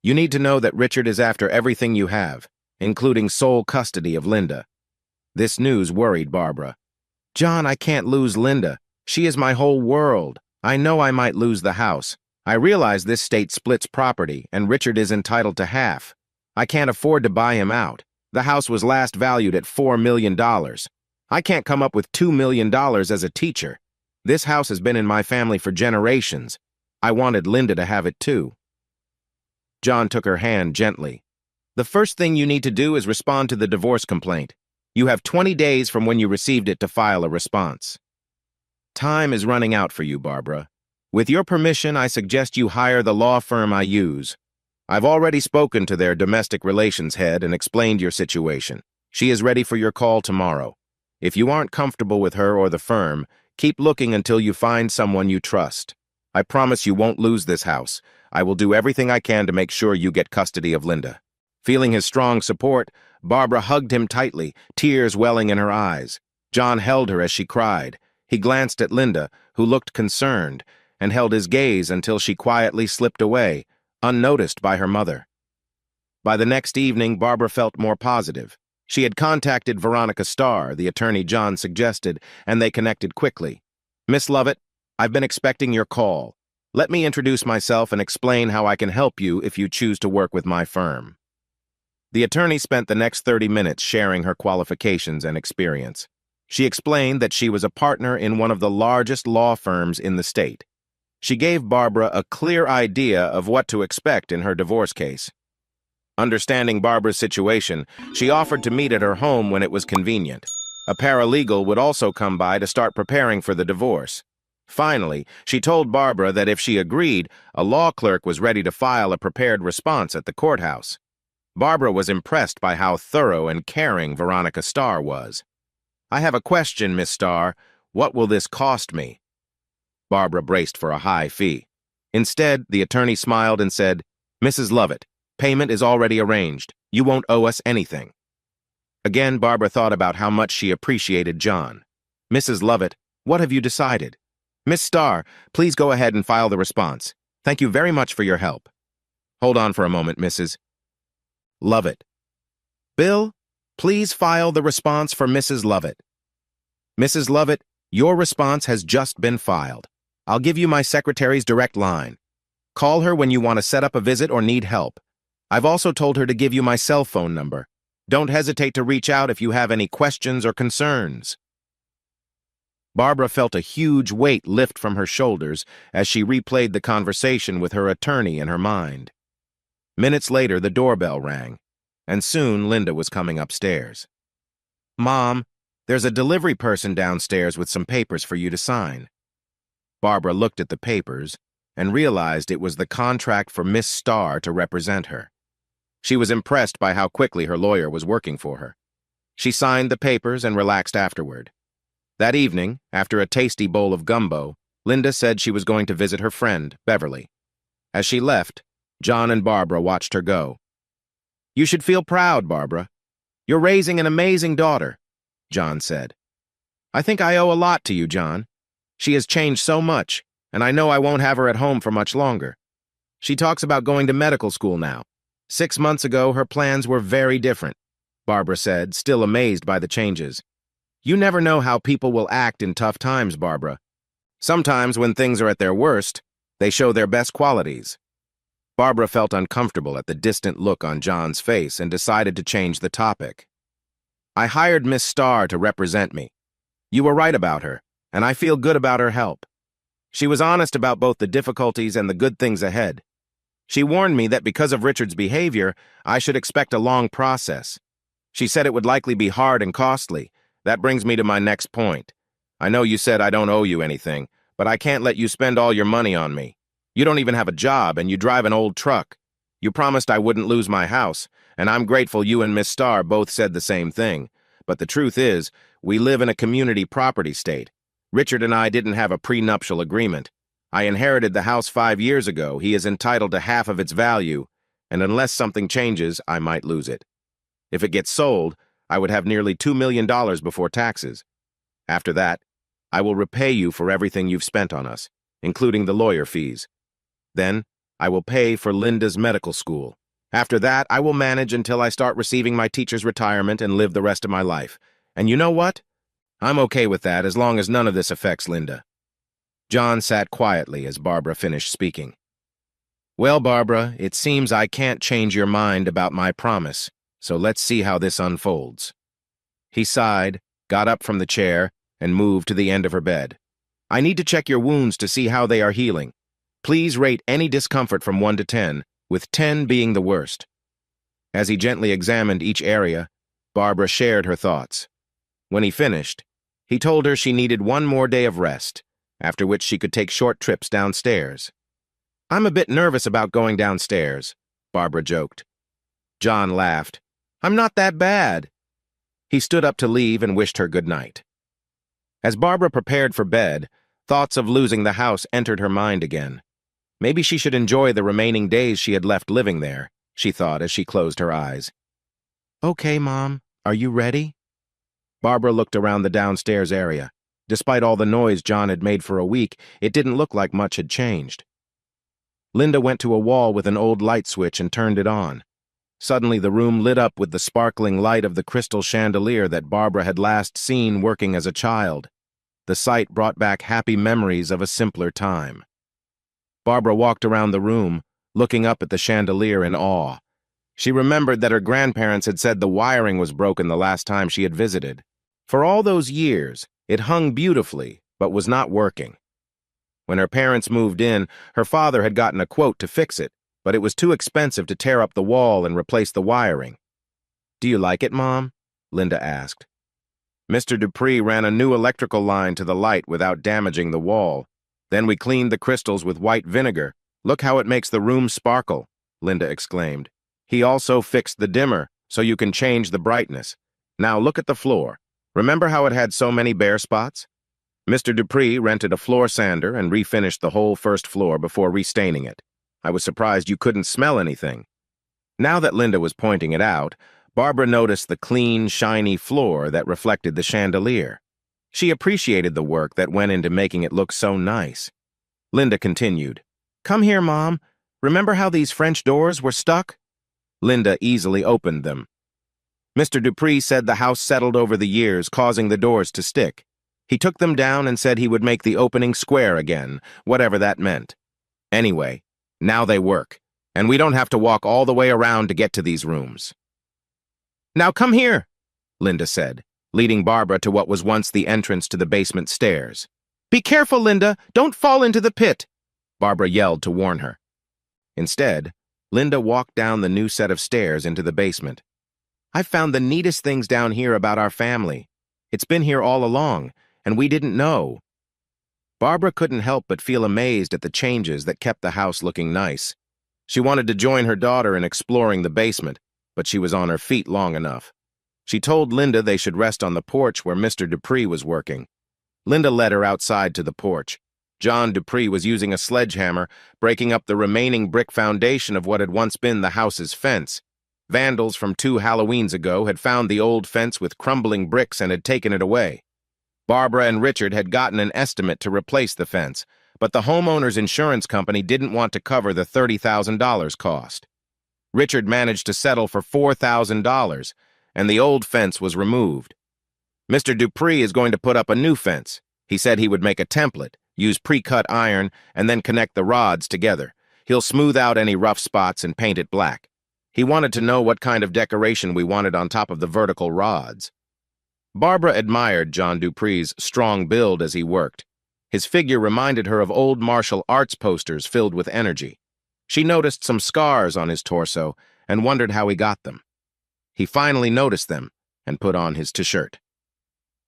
You need to know that Richard is after everything you have, including sole custody of Linda." This news worried Barbara. "John, I can't lose Linda. She is my whole world. I know I might lose the house. I realize this state splits property, and Richard is entitled to half. I can't afford to buy him out. The house was last valued at $4 million. I can't come up with $2 million as a teacher. This house has been in my family for generations. I wanted Linda to have it too." John took her hand gently. "The first thing you need to do is respond to the divorce complaint. You have 20 days from when you received it to file a response." "Time is running out for you, Barbara. With your permission, I suggest you hire the law firm I use. I've already spoken to their domestic relations head and explained your situation. She is ready for your call tomorrow. If you aren't comfortable with her or the firm, keep looking until you find someone you trust. I promise you won't lose this house. I will do everything I can to make sure you get custody of Linda." Feeling his strong support, Barbara hugged him tightly, tears welling in her eyes. John held her as she cried. He glanced at Linda, who looked concerned, and held his gaze until she quietly slipped away, unnoticed by her mother. By the next evening, Barbara felt more positive. She had contacted Veronica Starr, the attorney John suggested, and they connected quickly. "Miss Lovett, I've been expecting your call. Let me introduce myself and explain how I can help you if you choose to work with my firm." The attorney spent the next 30 minutes sharing her qualifications and experience. She explained that she was a partner in one of the largest law firms in the state. She gave Barbara a clear idea of what to expect in her divorce case. Understanding Barbara's situation, she offered to meet at her home when it was convenient. A paralegal would also come by to start preparing for the divorce. Finally, she told Barbara that if she agreed, a law clerk was ready to file a prepared response at the courthouse. Barbara was impressed by how thorough and caring Veronica Starr was. "I have a question, Miss Starr. What will this cost me?" Barbara braced for a high fee. Instead, the attorney smiled and said, "Mrs. Lovett, payment is already arranged. You won't owe us anything." Again, Barbara thought about how much she appreciated John. "Mrs. Lovett, what have you decided?" "Miss Starr, please go ahead and file the response. Thank you very much for your help." "Hold on for a moment, Mrs. Lovett." "Bill, please file the response for Mrs. Lovett." "Mrs. Lovett, your response has just been filed. I'll give you my secretary's direct line. Call her when you want to set up a visit or need help. I've also told her to give you my cell phone number. Don't hesitate to reach out if you have any questions or concerns. Barbara felt a huge weight lift from her shoulders as she replayed the conversation with her attorney in her mind. Minutes later, the doorbell rang, and soon Linda was coming upstairs. "Mom, there's a delivery person downstairs with some papers for you to sign." Barbara looked at the papers and realized it was the contract for Miss Starr to represent her. She was impressed by how quickly her lawyer was working for her. She signed the papers and relaxed afterward. That evening, after a tasty bowl of gumbo, Linda said she was going to visit her friend, Beverly. As she left, John and Barbara watched her go. "You should feel proud, Barbara. You're raising an amazing daughter," John said. "I think I owe a lot to you, John. She has changed so much, and I know I won't have her at home for much longer. She talks about going to medical school now. 6 months ago, her plans were very different," Barbara said, still amazed by the changes. "You never know how people will act in tough times, Barbara. Sometimes when things are at their worst, they show their best qualities." Barbara felt uncomfortable at the distant look on John's face and decided to change the topic. "I hired Miss Starr to represent me. You were right about her, and I feel good about her help. She was honest about both the difficulties and the good things ahead. She warned me that because of Richard's behavior, I should expect a long process. She said it would likely be hard and costly. That brings me to my next point. I know you said I don't owe you anything, but I can't let you spend all your money on me. You don't even have a job, and you drive an old truck. You promised I wouldn't lose my house, and I'm grateful you and Miss Starr both said the same thing. But the truth is, we live in a community property state. Richard and I didn't have a prenuptial agreement. I inherited the house 5 years ago. He is entitled to half of its value, and unless something changes, I might lose it. If it gets sold, I would have nearly $2 million before taxes. After that, I will repay you for everything you've spent on us, including the lawyer fees. Then, I will pay for Linda's medical school. After that, I will manage until I start receiving my teacher's retirement and live the rest of my life. And you know what? I'm okay with that as long as none of this affects Linda." John sat quietly as Barbara finished speaking. "Well, Barbara, it seems I can't change your mind about my promise, so let's see how this unfolds." He sighed, got up from the chair, and moved to the end of her bed. "I need to check your wounds to see how they are healing. Please rate any discomfort from 1 to 10, with 10 being the worst." As he gently examined each area, Barbara shared her thoughts. When he finished, he told her she needed 1 more day of rest, after which she could take short trips downstairs. "I'm a bit nervous about going downstairs," Barbara joked. John laughed. "I'm not that bad." He stood up to leave and wished her good night. As Barbara prepared for bed, thoughts of losing the house entered her mind again. Maybe she should enjoy the remaining days she had left living there, she thought as she closed her eyes. "Okay, Mom, are you ready?" Barbara looked around the downstairs area. Despite all the noise John had made for a week, it didn't look like much had changed. Linda went to a wall with an old light switch and turned it on. Suddenly, the room lit up with the sparkling light of the crystal chandelier that Barbara had last seen working as a child. The sight brought back happy memories of a simpler time. Barbara walked around the room, looking up at the chandelier in awe. She remembered that her grandparents had said the wiring was broken the last time she had visited. For all those years, it hung beautifully, but was not working. When her parents moved in, her father had gotten a quote to fix it, but it was too expensive to tear up the wall and replace the wiring. "Do you like it, Mom?" Linda asked. "Mr. Dupree ran a new electrical line to the light without damaging the wall. Then we cleaned the crystals with white vinegar. Look how it makes the room sparkle," Linda exclaimed. "He also fixed the dimmer, so you can change the brightness. Now look at the floor. Remember how it had so many bare spots? Mr. Dupree rented a floor sander and refinished the whole first floor before restaining it. I was surprised you couldn't smell anything." Now that Linda was pointing it out, Barbara noticed the clean, shiny floor that reflected the chandelier. She appreciated the work that went into making it look so nice. Linda continued, "Come here, Mom. Remember how these French doors were stuck?" Linda easily opened them. "Mr. Dupree said the house settled over the years, causing the doors to stick. He took them down and said he would make the opening square again, whatever that meant. Anyway, now they work, and we don't have to walk all the way around to get to these rooms." Now come here, Linda said, leading Barbara to what was once the entrance to the basement stairs. Be careful, Linda! Don't fall into the pit! Barbara yelled to warn her. Instead, Linda walked down the new set of stairs into the basement. I've found the neatest things down here about our family. It's been here all along, and we didn't know. Barbara couldn't help but feel amazed at the changes that kept the house looking nice. She wanted to join her daughter in exploring the basement, but she was on her feet long enough. She told Linda they should rest on the porch where Mr. Dupree was working. Linda led her outside to the porch. John Dupree was using a sledgehammer, breaking up the remaining brick foundation of what had once been the house's fence. Vandals from 2 Halloweens ago had found the old fence with crumbling bricks and had taken it away. Barbara and Richard had gotten an estimate to replace the fence, but the homeowner's insurance company didn't want to cover the $30,000 cost. Richard managed to settle for $4,000, and the old fence was removed. Mr. Dupree is going to put up a new fence. He said he would make a template, use pre-cut iron, and then connect the rods together. He'll smooth out any rough spots and paint it black. He wanted to know what kind of decoration we wanted on top of the vertical rods. Barbara admired John Dupree's strong build as he worked. His figure reminded her of old martial arts posters filled with energy. She noticed some scars on his torso and wondered how he got them. He finally noticed them and put on his t-shirt.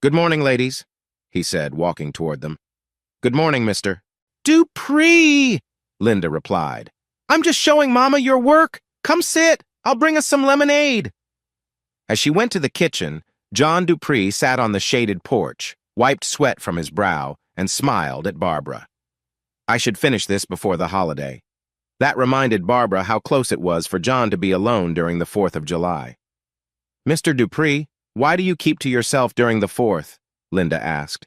Good morning, ladies, he said, walking toward them. Good morning, Mr. Dupree, Linda replied. I'm just showing Mama your work. Come sit. I'll bring us some lemonade. As she went to the kitchen, John Dupree sat on the shaded porch, wiped sweat from his brow, and smiled at Barbara. I should finish this before the holiday. That reminded Barbara how close it was for John to be alone during the 4th of July. Mr. Dupree, why do you keep to yourself during the 4th? Linda asked.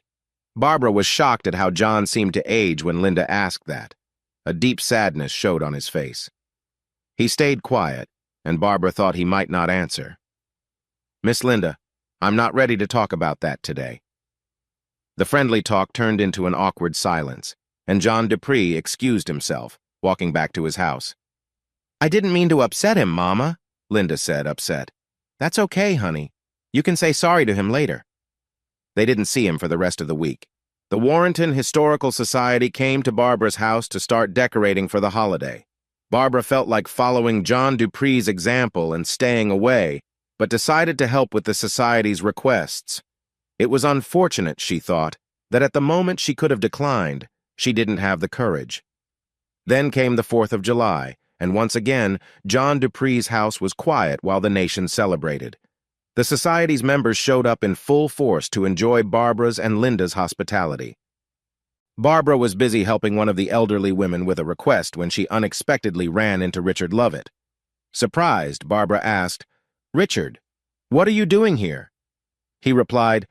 Barbara was shocked at how John seemed to age when Linda asked that. A deep sadness showed on his face. He stayed quiet, and Barbara thought he might not answer. Miss Linda, I'm not ready to talk about that today. The friendly talk turned into an awkward silence, and John Dupree excused himself, walking back to his house. I didn't mean to upset him, Mama, Linda said, upset. That's okay, honey. You can say sorry to him later. They didn't see him for the rest of the week. The Warrenton Historical Society came to Barbara's house to start decorating for the holiday. Barbara felt like following John Dupree's example and staying away, but decided to help with the society's requests. It was unfortunate, she thought, that at the moment she could have declined, she didn't have the courage. Then came the 4th of July, and once again, John Dupree's house was quiet while the nation celebrated. The society's members showed up in full force to enjoy Barbara's and Linda's hospitality. Barbara was busy helping one of the elderly women with a request when she unexpectedly ran into Richard Lovett. Surprised, Barbara asked, Richard, what are you doing here? He replied,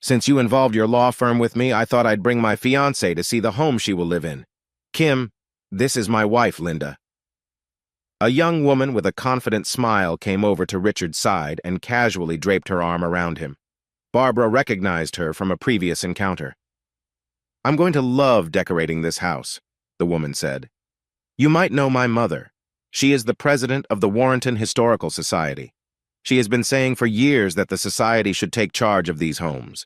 Since you involved your law firm with me, I thought I'd bring my fiancée to see the home she will live in. Kim, this is my wife, Linda. A young woman with a confident smile came over to Richard's side and casually draped her arm around him. Barbara recognized her from a previous encounter. I'm going to love decorating this house, the woman said. You might know my mother. She is the president of the Warrenton Historical Society. She has been saying for years that the society should take charge of these homes.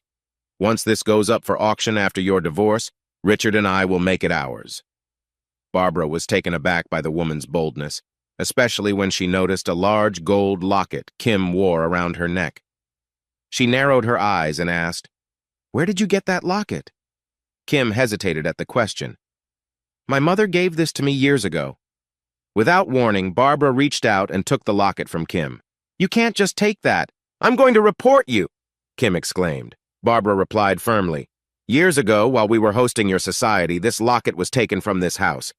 Once this goes up for auction after your divorce, Richard and I will make it ours. Barbara was taken aback by the woman's boldness, especially when she noticed a large gold locket Kim wore around her neck. She narrowed her eyes and asked, Where did you get that locket? Kim hesitated at the question. My mother gave this to me years ago. Without warning, Barbara reached out and took the locket from Kim. You can't just take that. I'm going to report you, Kim exclaimed. Barbara replied firmly. Years ago, while we were hosting your society, this locket was taken from this house.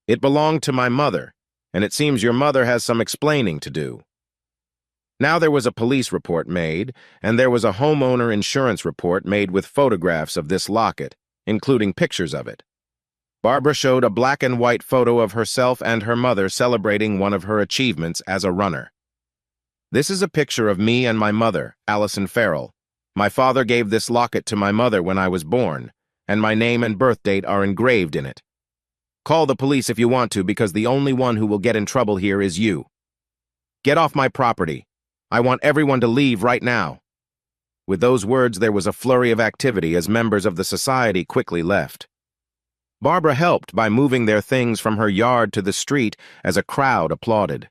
It belonged to my mother, and it seems your mother has some explaining to do. Now there was a police report made, and there was a homeowner insurance report made with photographs of this locket, including pictures of it. Barbara showed a black and white photo of herself and her mother celebrating one of her achievements as a runner. This is a picture of me and my mother, Allison Farrell. My father gave this locket to my mother when I was born, and my name and birth date are engraved in it. Call the police if you want to, because the only one who will get in trouble here is you. Get off my property. I want everyone to leave right now." With those words, there was a flurry of activity as members of the society quickly left. Barbara helped by moving their things from her yard to the street as a crowd applauded.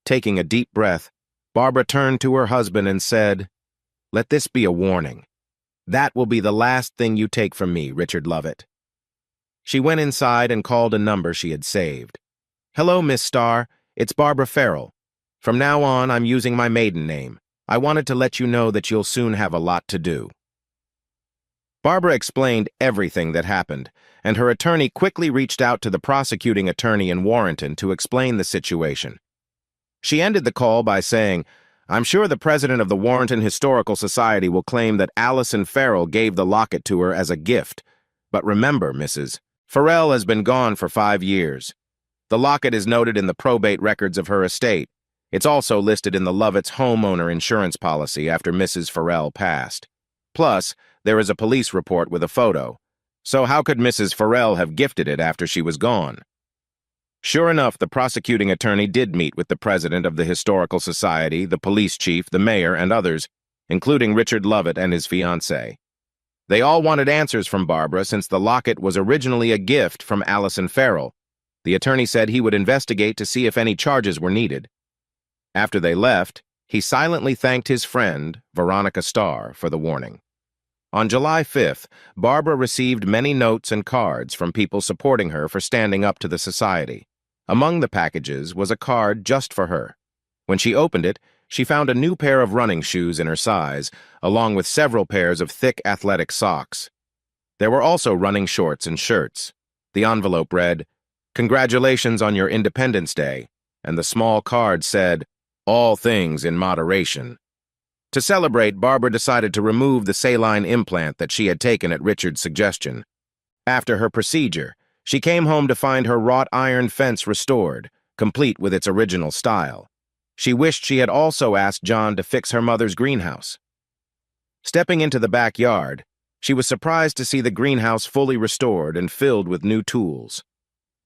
Taking a deep breath, Barbara turned to her husband and said, "Let this be a warning. That will be the last thing you take from me, Richard Lovett." She went inside and called a number she had saved. "Hello, Miss Starr. It's Barbara Farrell. From now on, I'm using my maiden name. I wanted to let you know that you'll soon have a lot to do." Barbara explained everything that happened, and her attorney quickly reached out to the prosecuting attorney in Warrenton to explain the situation. She ended the call by saying, "I'm sure the president of the Warrenton Historical Society will claim that Allison Farrell gave the locket to her as a gift. But remember, Mrs. Farrell has been gone for 5 years. The locket is noted in the probate records of her estate. It's also listed in the Lovett's homeowner insurance policy after Mrs. Farrell passed. Plus, there is a police report with a photo. So how could Mrs. Farrell have gifted it after she was gone?" Sure enough, the prosecuting attorney did meet with the president of the Historical Society, the police chief, the mayor, and others, including Richard Lovett and his fiancée. They all wanted answers from Barbara since the locket was originally a gift from Allison Farrell. The attorney said he would investigate to see if any charges were needed. After they left, he silently thanked his friend, Veronica Starr, for the warning. On July 5th, Barbara received many notes and cards from people supporting her for standing up to the society. Among the packages was a card just for her. When she opened it, she found a new pair of running shoes in her size, along with several pairs of thick athletic socks. There were also running shorts and shirts. The envelope read, "Congratulations on your Independence Day," and the small card said, "All things in moderation." To celebrate, Barbara decided to remove the saline implant that she had taken at Richard's suggestion. After her procedure, she came home to find her wrought iron fence restored, complete with its original style. She wished she had also asked John to fix her mother's greenhouse. Stepping into the backyard, she was surprised to see the greenhouse fully restored and filled with new tools.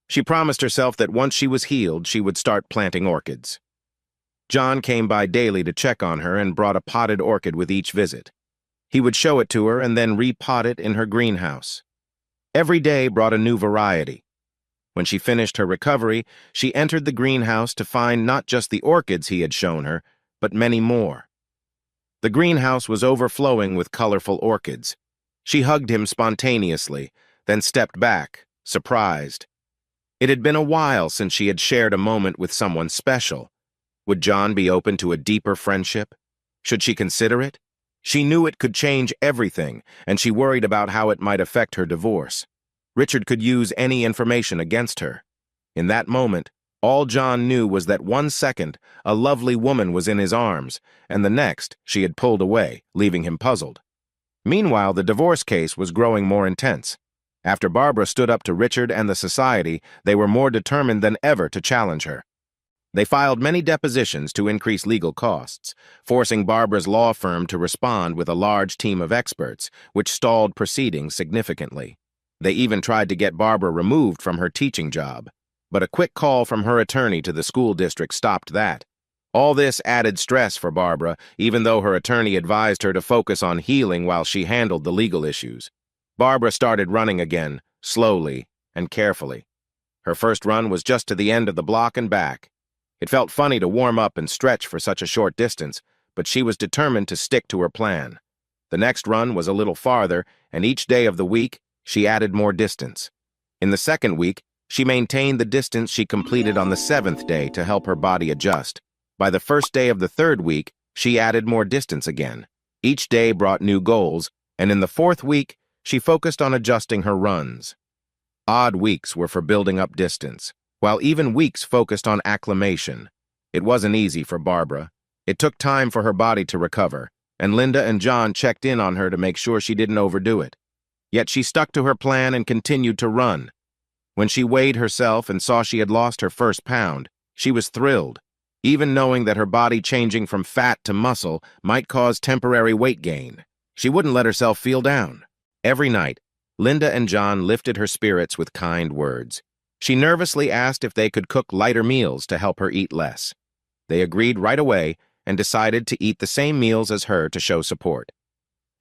She promised herself that once she was healed, she would start planting orchids. John came by daily to check on her and brought a potted orchid with each visit. He would show it to her and then repot it in her greenhouse. Every day brought a new variety. When she finished her recovery, she entered the greenhouse to find not just the orchids he had shown her, but many more. The greenhouse was overflowing with colorful orchids. She hugged him spontaneously, then stepped back, surprised. It had been a while since she had shared a moment with someone special. Would John be open to a deeper friendship? Should she consider it? She knew it could change everything, and she worried about how it might affect her divorce. Richard could use any information against her. In that moment, all John knew was that 1 second, a lovely woman was in his arms, and the next, she had pulled away, leaving him puzzled. Meanwhile, the divorce case was growing more intense. After Barbara stood up to Richard and the society, they were more determined than ever to challenge her. They filed many depositions to increase legal costs, forcing Barbara's law firm to respond with a large team of experts, which stalled proceedings significantly. They even tried to get Barbara removed from her teaching job, but a quick call from her attorney to the school district stopped that. All this added stress for Barbara, even though her attorney advised her to focus on healing while she handled the legal issues. Barbara started running again, slowly and carefully. Her first run was just to the end of the block and back. It felt funny to warm up and stretch for such a short distance, but she was determined to stick to her plan. The next run was a little farther, and each day of the week, she added more distance. In the second week, she maintained the distance she completed on the 7th day to help her body adjust. By the first day of the 3rd week, she added more distance again. Each day brought new goals, and in the 4th week, she focused on adjusting her runs. Odd weeks were for building up distance, while even weeks focused on acclimation. It wasn't easy for Barbara. It took time for her body to recover, and Linda and John checked in on her to make sure she didn't overdo it. Yet she stuck to her plan and continued to run. When she weighed herself and saw she had lost her first pound, she was thrilled, even knowing that her body changing from fat to muscle might cause temporary weight gain. She wouldn't let herself feel down. Every night, Linda and John lifted her spirits with kind words. She nervously asked if they could cook lighter meals to help her eat less. They agreed right away, and decided to eat the same meals as her to show support.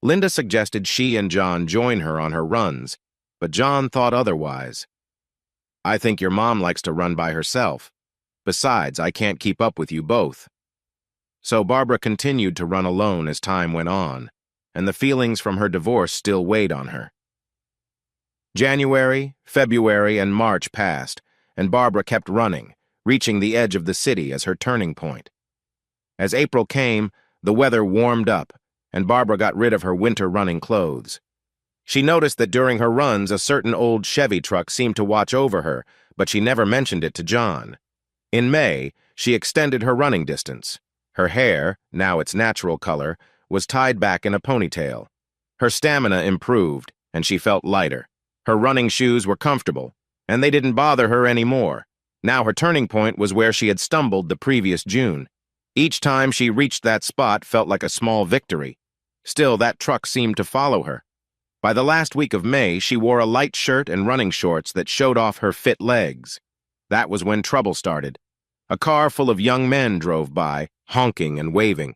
Linda suggested she and John join her on her runs, but John thought otherwise. "I think your mom likes to run by herself. Besides, I can't keep up with you both." So Barbara continued to run alone as time went on, and the feelings from her divorce still weighed on her. January, February, and March passed, and Barbara kept running, reaching the edge of the city as her turning point. As April came, the weather warmed up, and Barbara got rid of her winter running clothes. She noticed that during her runs, a certain old Chevy truck seemed to watch over her, but she never mentioned it to John. In May, she extended her running distance. Her hair, now its natural color, was tied back in a ponytail. Her stamina improved, and she felt lighter. Her running shoes were comfortable, and they didn't bother her anymore. Now her turning point was where she had stumbled the previous June. Each time she reached that spot felt like a small victory. Still, that truck seemed to follow her. By the last week of May, she wore a light shirt and running shorts that showed off her fit legs. That was when trouble started. A car full of young men drove by, honking and waving.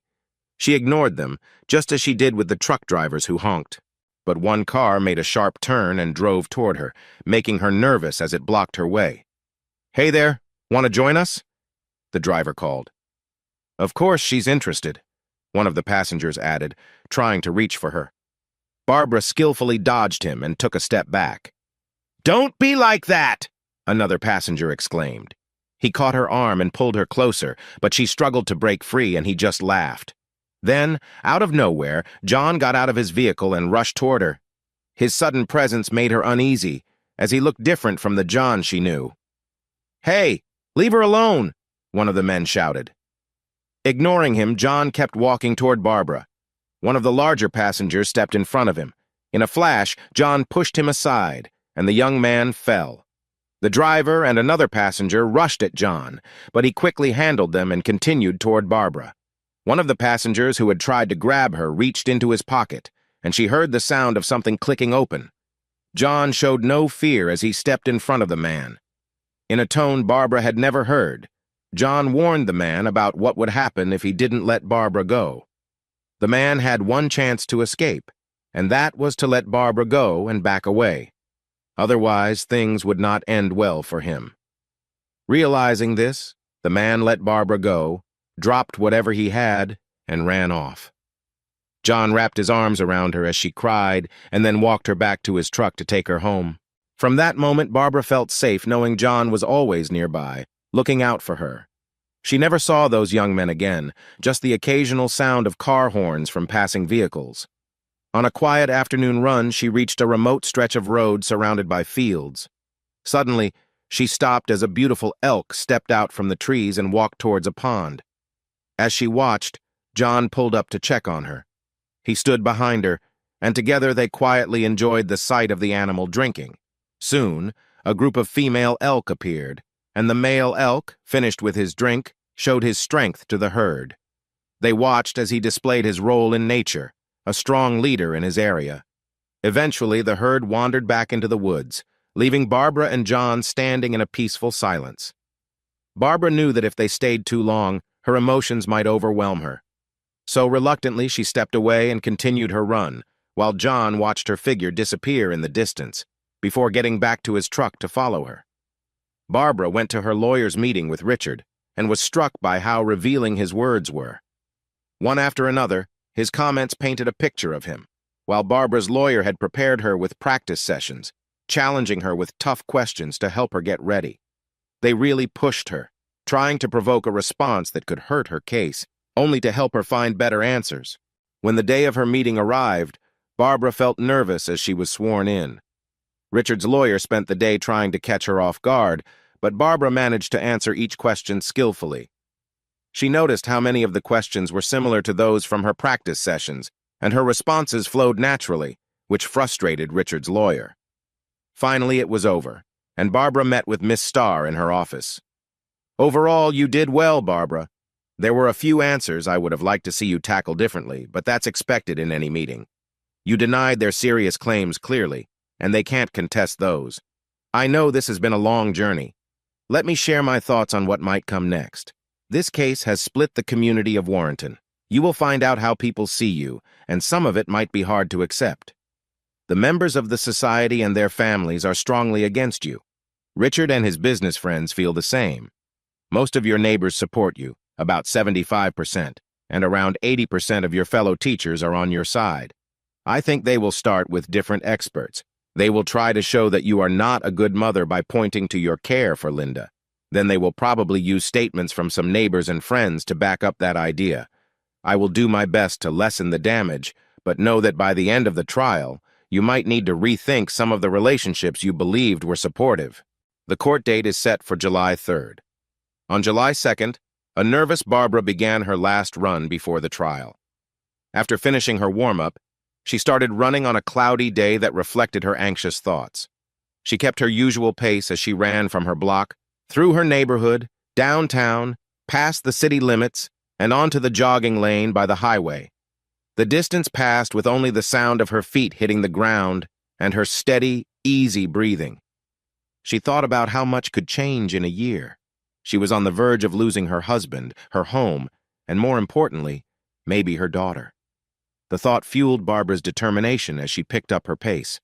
She ignored them, just as she did with the truck drivers who honked. But one car made a sharp turn and drove toward her, making her nervous as it blocked her way. "Hey there, want to join us?" the driver called. "Of course she's interested," one of the passengers added, trying to reach for her. Barbara skillfully dodged him and took a step back. "Don't be like that!" another passenger exclaimed. He caught her arm and pulled her closer, but she struggled to break free and he just laughed. Then, out of nowhere, John got out of his vehicle and rushed toward her. His sudden presence made her uneasy, as he looked different from the John she knew. "Hey, leave her alone!" one of the men shouted. Ignoring him, John kept walking toward Barbara. One of the larger passengers stepped in front of him. In a flash, John pushed him aside, and the young man fell. The driver and another passenger rushed at John, but he quickly handled them and continued toward Barbara. One of the passengers who had tried to grab her reached into his pocket, and she heard the sound of something clicking open. John showed no fear as he stepped in front of the man. In a tone Barbara had never heard, John warned the man about what would happen if he didn't let Barbara go. The man had one chance to escape, and that was to let Barbara go and back away. Otherwise, things would not end well for him. Realizing this, the man let Barbara go, dropped whatever he had, and ran off. John wrapped his arms around her as she cried and then walked her back to his truck to take her home. From that moment, Barbara felt safe knowing John was always nearby, looking out for her. She never saw those young men again, just the occasional sound of car horns from passing vehicles. On a quiet afternoon run, she reached a remote stretch of road surrounded by fields. Suddenly, she stopped as a beautiful elk stepped out from the trees and walked towards a pond. As she watched, John pulled up to check on her. He stood behind her, and together they quietly enjoyed the sight of the animal drinking. Soon, a group of female elk appeared, and the male elk, finished with his drink, showed his strength to the herd. They watched as he displayed his role in nature, a strong leader in his area. Eventually, the herd wandered back into the woods, leaving Barbara and John standing in a peaceful silence. Barbara knew that if they stayed too long, her emotions might overwhelm her. So reluctantly, she stepped away and continued her run, while John watched her figure disappear in the distance, before getting back to his truck to follow her. Barbara went to her lawyer's meeting with Richard and was struck by how revealing his words were. One after another, his comments painted a picture of him, while Barbara's lawyer had prepared her with practice sessions, challenging her with tough questions to help her get ready. They really pushed her, trying to provoke a response that could hurt her case, only to help her find better answers. When the day of her meeting arrived, Barbara felt nervous as she was sworn in. Richard's lawyer spent the day trying to catch her off guard, but Barbara managed to answer each question skillfully. She noticed how many of the questions were similar to those from her practice sessions, and her responses flowed naturally, which frustrated Richard's lawyer. Finally, it was over, and Barbara met with Miss Starr in her office. "Overall, you did well, Barbara. There were a few answers I would have liked to see you tackle differently, but that's expected in any meeting. You denied their serious claims clearly, and they can't contest those. I know this has been a long journey. Let me share my thoughts on what might come next. This case has split the community of Warrenton. You will find out how people see you, and some of it might be hard to accept. The members of the society and their families are strongly against you. Richard and his business friends feel the same. Most of your neighbors support you, about 75%, and around 80% of your fellow teachers are on your side. I think they will start with different experts. They will try to show that you are not a good mother by pointing to your care for Linda. Then they will probably use statements from some neighbors and friends to back up that idea. I will do my best to lessen the damage, but know that by the end of the trial, you might need to rethink some of the relationships you believed were supportive. The court date is set for July 3rd. On July 2nd, a nervous Barbara began her last run before the trial. After finishing her warm-up, she started running on a cloudy day that reflected her anxious thoughts. She kept her usual pace as she ran from her block, through her neighborhood, downtown, past the city limits, and onto the jogging lane by the highway. The distance passed with only the sound of her feet hitting the ground and her steady, easy breathing. She thought about how much could change in a year. She was on the verge of losing her husband, her home, and more importantly, maybe her daughter. The thought fueled Barbara's determination as she picked up her pace.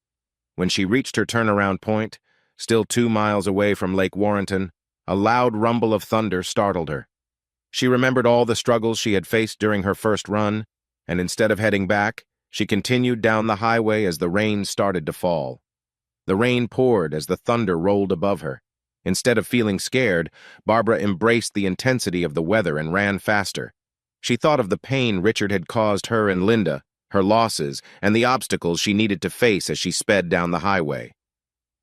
When she reached her turnaround point, still 2 miles away from Lake Warrenton, a loud rumble of thunder startled her. She remembered all the struggles she had faced during her first run, and instead of heading back, she continued down the highway as the rain started to fall. The rain poured as the thunder rolled above her. Instead of feeling scared, Barbara embraced the intensity of the weather and ran faster. She thought of the pain Richard had caused her and Linda, her losses, and the obstacles she needed to face as she sped down the highway.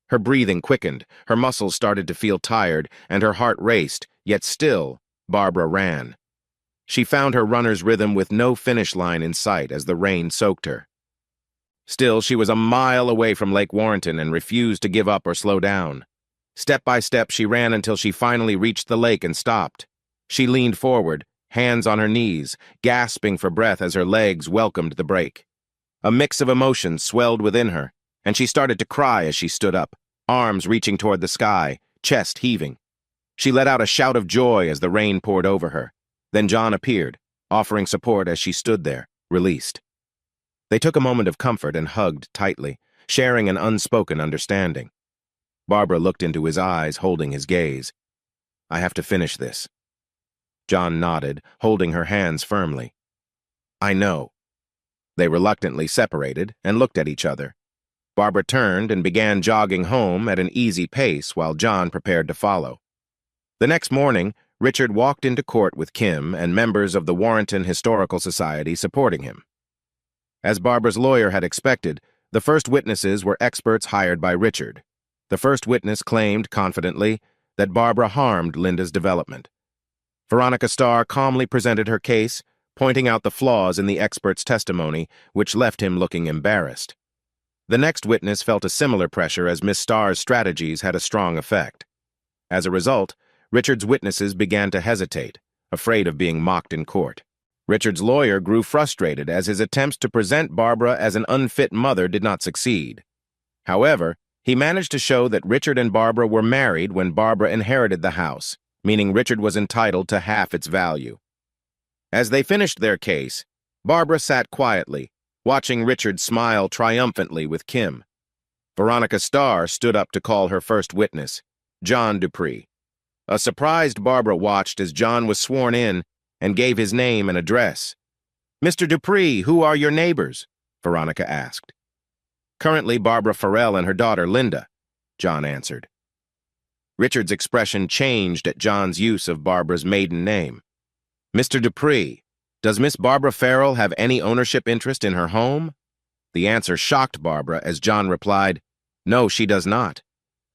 Her breathing quickened, her muscles started to feel tired, and her heart raced, yet still, Barbara ran. She found her runner's rhythm with no finish line in sight as the rain soaked her. Still, she was a mile away from Lake Warrenton and refused to give up or slow down. Step by step, she ran until she finally reached the lake and stopped. She leaned forward, hands on her knees, gasping for breath as her legs welcomed the break. A mix of emotions swelled within her, and she started to cry as she stood up, arms reaching toward the sky, chest heaving. She let out a shout of joy as the rain poured over her. Then John appeared, offering support as she stood there, released. They took a moment of comfort and hugged tightly, sharing an unspoken understanding. Barbara looked into his eyes, holding his gaze. "I have to finish this." John nodded, holding her hands firmly. "I know." They reluctantly separated and looked at each other. Barbara turned and began jogging home at an easy pace while John prepared to follow. The next morning, Richard walked into court with Kim and members of the Warrenton Historical Society supporting him. As Barbara's lawyer had expected, the first witnesses were experts hired by Richard. The first witness claimed, confidently, that Barbara harmed Linda's development. Veronica Starr calmly presented her case, pointing out the flaws in the expert's testimony, which left him looking embarrassed. The next witness felt a similar pressure as Miss Starr's strategies had a strong effect. As a result, Richard's witnesses began to hesitate, afraid of being mocked in court. Richard's lawyer grew frustrated as his attempts to present Barbara as an unfit mother did not succeed. However, he managed to show that Richard and Barbara were married when Barbara inherited the house, meaning Richard was entitled to half its value. As they finished their case, Barbara sat quietly, watching Richard smile triumphantly with Kim. Veronica Starr stood up to call her first witness, John Dupree. A surprised Barbara watched as John was sworn in and gave his name and address. "Mr. Dupree, who are your neighbors?" Veronica asked. "Currently Barbara Farrell and her daughter Linda," John answered. Richard's expression changed at John's use of Barbara's maiden name. "Mr. Dupree, does Miss Barbara Farrell have any ownership interest in her home?" The answer shocked Barbara as John replied, "No, she does not."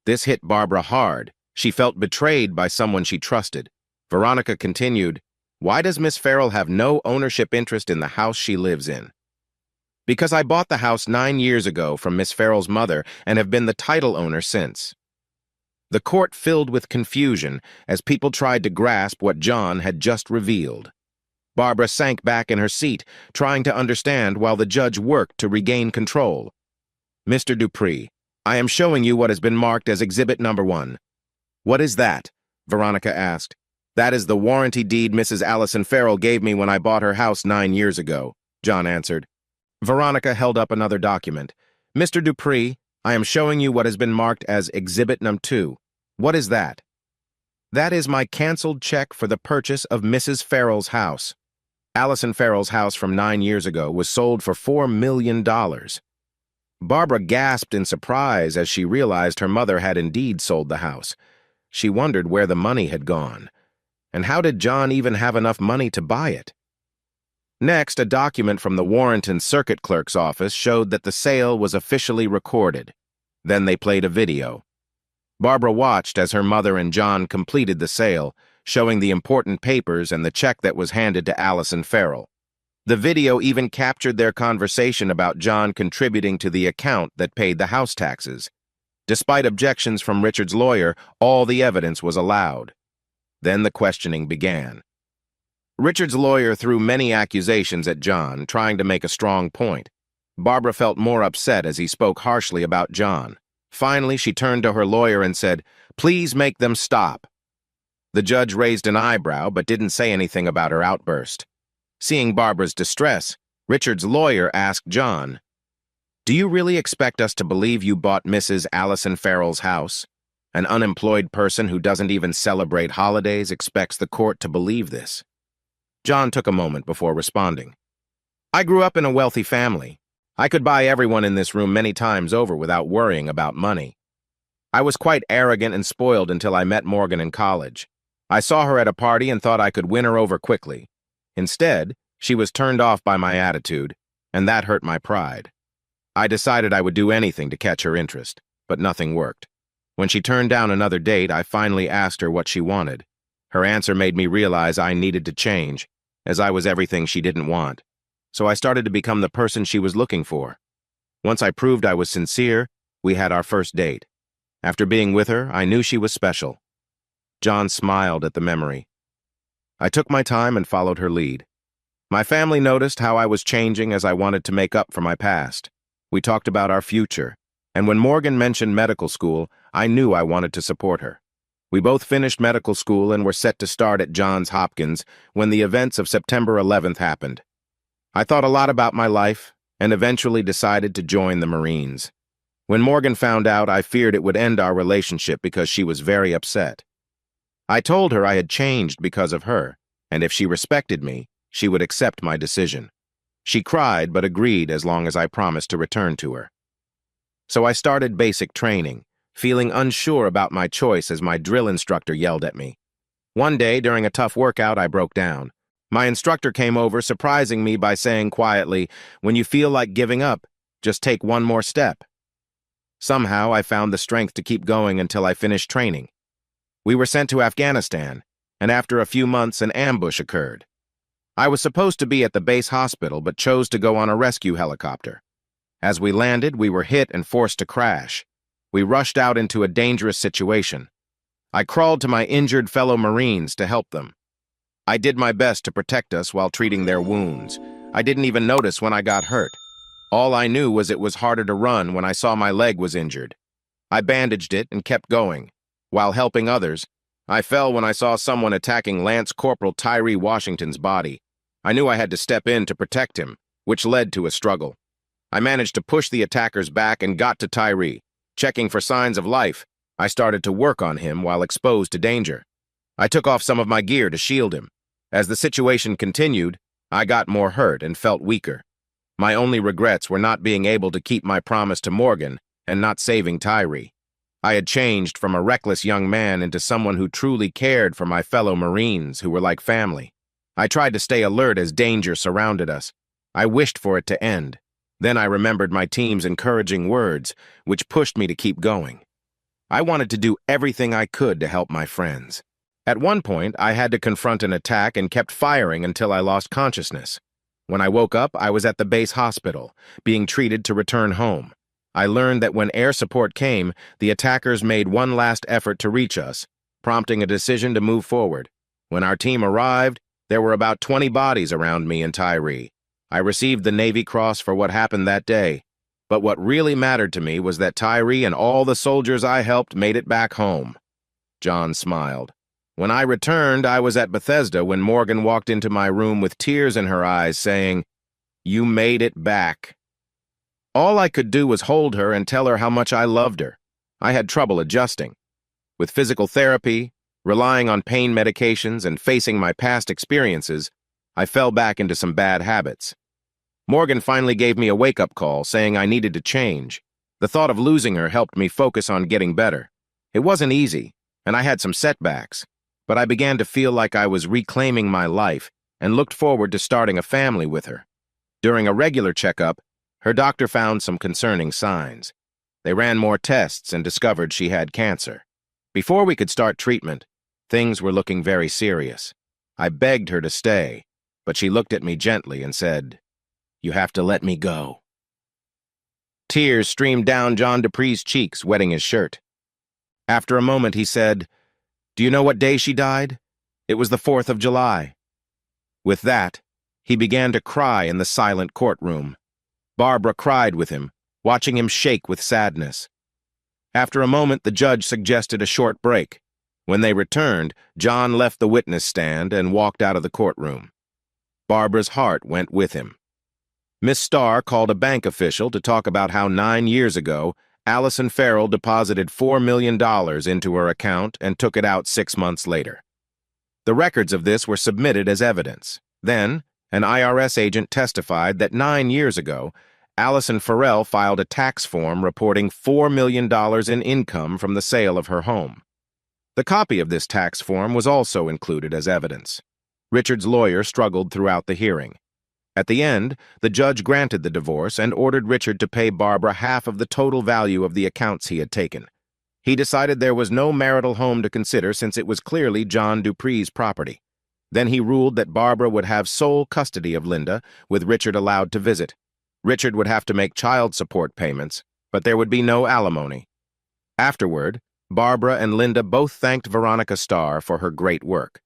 This hit Barbara hard. She felt betrayed by someone she trusted. Veronica continued, "Why does Miss Farrell have no ownership interest in the house she lives in?" "Because I bought the house 9 years ago from Miss Farrell's mother and have been the title owner since." The court filled with confusion as people tried to grasp what John had just revealed. Barbara sank back in her seat, trying to understand while the judge worked to regain control. "Mr. Dupree, I am showing you what has been marked as Exhibit Number 1. "What is that?" Veronica asked. That is the warranty deed Mrs. Allison Farrell gave me when I bought her house 9 years ago, John answered. Veronica held up another document. Mr. Dupree, I am showing you what has been marked as Exhibit Num 2. What is that? That is my canceled check for the purchase of Mrs. Farrell's house. Allison Farrell's house from 9 years ago was sold for $4 million. Barbara gasped in surprise as she realized her mother had indeed sold the house. She wondered where the money had gone. And how did John even have enough money to buy it? Next, a document from the Warrenton Circuit Clerk's office showed that the sale was officially recorded. Then they played a video. Barbara watched as her mother and John completed the sale, showing the important papers and the check that was handed to Allison Farrell. The video even captured their conversation about John contributing to the account that paid the house taxes. Despite objections from Richard's lawyer, all the evidence was allowed. Then the questioning began. Richard's lawyer threw many accusations at John, trying to make a strong point. Barbara felt more upset as he spoke harshly about John. Finally, she turned to her lawyer and said, "Please make them stop." The judge raised an eyebrow but didn't say anything about her outburst. Seeing Barbara's distress, Richard's lawyer asked John, "Do you really expect us to believe you bought Mrs. Allison Farrell's house? An unemployed person who doesn't even celebrate holidays expects the court to believe this." John took a moment before responding. "I grew up in a wealthy family. I could buy everyone in this room many times over without worrying about money. I was quite arrogant and spoiled until I met Morgan in college. I saw her at a party and thought I could win her over quickly. Instead, she was turned off by my attitude, and that hurt my pride. I decided I would do anything to catch her interest, but nothing worked. When she turned down another date, I finally asked her what she wanted. Her answer made me realize I needed to change, as I was everything she didn't want. So I started to become the person she was looking for. Once I proved I was sincere, we had our first date. After being with her, I knew she was special." John smiled at the memory. "I took my time and followed her lead. My family noticed how I was changing as I wanted to make up for my past. We talked about our future, and when Morgan mentioned medical school, I knew I wanted to support her. We both finished medical school and were set to start at Johns Hopkins when the events of September 11th happened. I thought a lot about my life and eventually decided to join the Marines. When Morgan found out, I feared it would end our relationship because she was very upset. I told her I had changed because of her, and if she respected me, she would accept my decision. She cried but agreed as long as I promised to return to her. So I started basic training, feeling unsure about my choice as my drill instructor yelled at me. One day, during a tough workout, I broke down. My instructor came over, surprising me by saying quietly, "When you feel like giving up, just take one more step." Somehow, I found the strength to keep going until I finished training. We were sent to Afghanistan, and after a few months, an ambush occurred. I was supposed to be at the base hospital, but chose to go on a rescue helicopter. As we landed, we were hit and forced to crash. We rushed out into a dangerous situation. I crawled to my injured fellow Marines to help them. I did my best to protect us while treating their wounds. I didn't even notice when I got hurt. All I knew was it was harder to run when I saw my leg was injured. I bandaged it and kept going. While helping others, I fell when I saw someone attacking Lance Corporal Tyree Washington's body. I knew I had to step in to protect him, which led to a struggle. I managed to push the attackers back and got to Tyree. Checking for signs of life, I started to work on him while exposed to danger. I took off some of my gear to shield him. As the situation continued, I got more hurt and felt weaker. My only regrets were not being able to keep my promise to Morgan and not saving Tyree. I had changed from a reckless young man into someone who truly cared for my fellow Marines who were like family. I tried to stay alert as danger surrounded us. I wished for it to end. Then I remembered my team's encouraging words, which pushed me to keep going. I wanted to do everything I could to help my friends. At one point, I had to confront an attack and kept firing until I lost consciousness. When I woke up, I was at the base hospital, being treated to return home. I learned that when air support came, the attackers made one last effort to reach us, prompting a decision to move forward. When our team arrived, there were about 20 bodies around me and Tyree. I received the Navy Cross for what happened that day. But what really mattered to me was that Tyree and all the soldiers I helped made it back home. John smiled. When I returned, I was at Bethesda when Morgan walked into my room with tears in her eyes, saying, "You made it back." All I could do was hold her and tell her how much I loved her. I had trouble adjusting. With physical therapy, relying on pain medications, and facing my past experiences, I fell back into some bad habits. Morgan finally gave me a wake-up call, saying I needed to change. The thought of losing her helped me focus on getting better. It wasn't easy, and I had some setbacks, but I began to feel like I was reclaiming my life and looked forward to starting a family with her. During a regular checkup, her doctor found some concerning signs. They ran more tests and discovered she had cancer. Before we could start treatment, things were looking very serious. I begged her to stay, but she looked at me gently and said, "You have to let me go." Tears streamed down John Dupree's cheeks, wetting his shirt. After a moment, he said, "Do you know what day she died? It was the 4th of July. With that, he began to cry in the silent courtroom. Barbara cried with him, watching him shake with sadness. After a moment, the judge suggested a short break. When they returned, John left the witness stand and walked out of the courtroom. Barbara's heart went with him. Miss Starr called a bank official to talk about how 9 years ago, Allison Farrell deposited $4 million into her account and took it out 6 months later. The records of this were submitted as evidence. Then, an IRS agent testified that 9 years ago, Allison Farrell filed a tax form reporting $4 million in income from the sale of her home. The copy of this tax form was also included as evidence. Richard's lawyer struggled throughout the hearing. At the end, the judge granted the divorce and ordered Richard to pay Barbara half of the total value of the accounts he had taken. He decided there was no marital home to consider since it was clearly John Dupree's property. Then he ruled that Barbara would have sole custody of Linda, with Richard allowed to visit. Richard would have to make child support payments, but there would be no alimony. Afterward, Barbara and Linda both thanked Veronica Starr for her great work.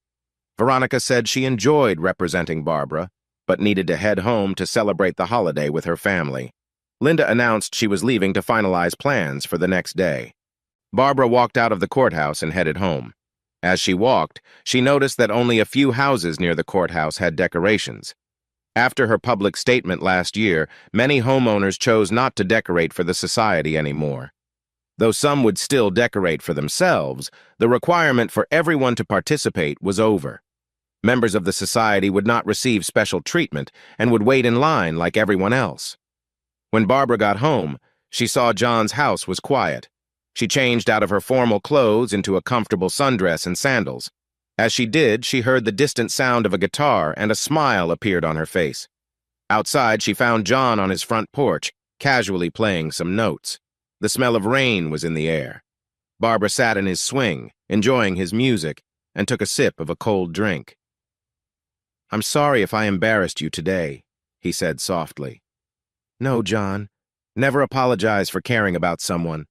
Veronica said she enjoyed representing Barbara, but needed to head home to celebrate the holiday with her family. Linda announced she was leaving to finalize plans for the next day. Barbara walked out of the courthouse and headed home. As she walked, she noticed that only a few houses near the courthouse had decorations. After her public statement last year, many homeowners chose not to decorate for the society anymore. Though some would still decorate for themselves, the requirement for everyone to participate was over. Members of the society would not receive special treatment and would wait in line like everyone else. When Barbara got home, she saw John's house was quiet. She changed out of her formal clothes into a comfortable sundress and sandals. As she did, she heard the distant sound of a guitar and a smile appeared on her face. Outside, she found John on his front porch, casually playing some notes. The smell of rain was in the air. Barbara sat in his swing, enjoying his music, and took a sip of a cold drink. "I'm sorry if I embarrassed you today," he said softly. "No, John. Never apologize for caring about someone,"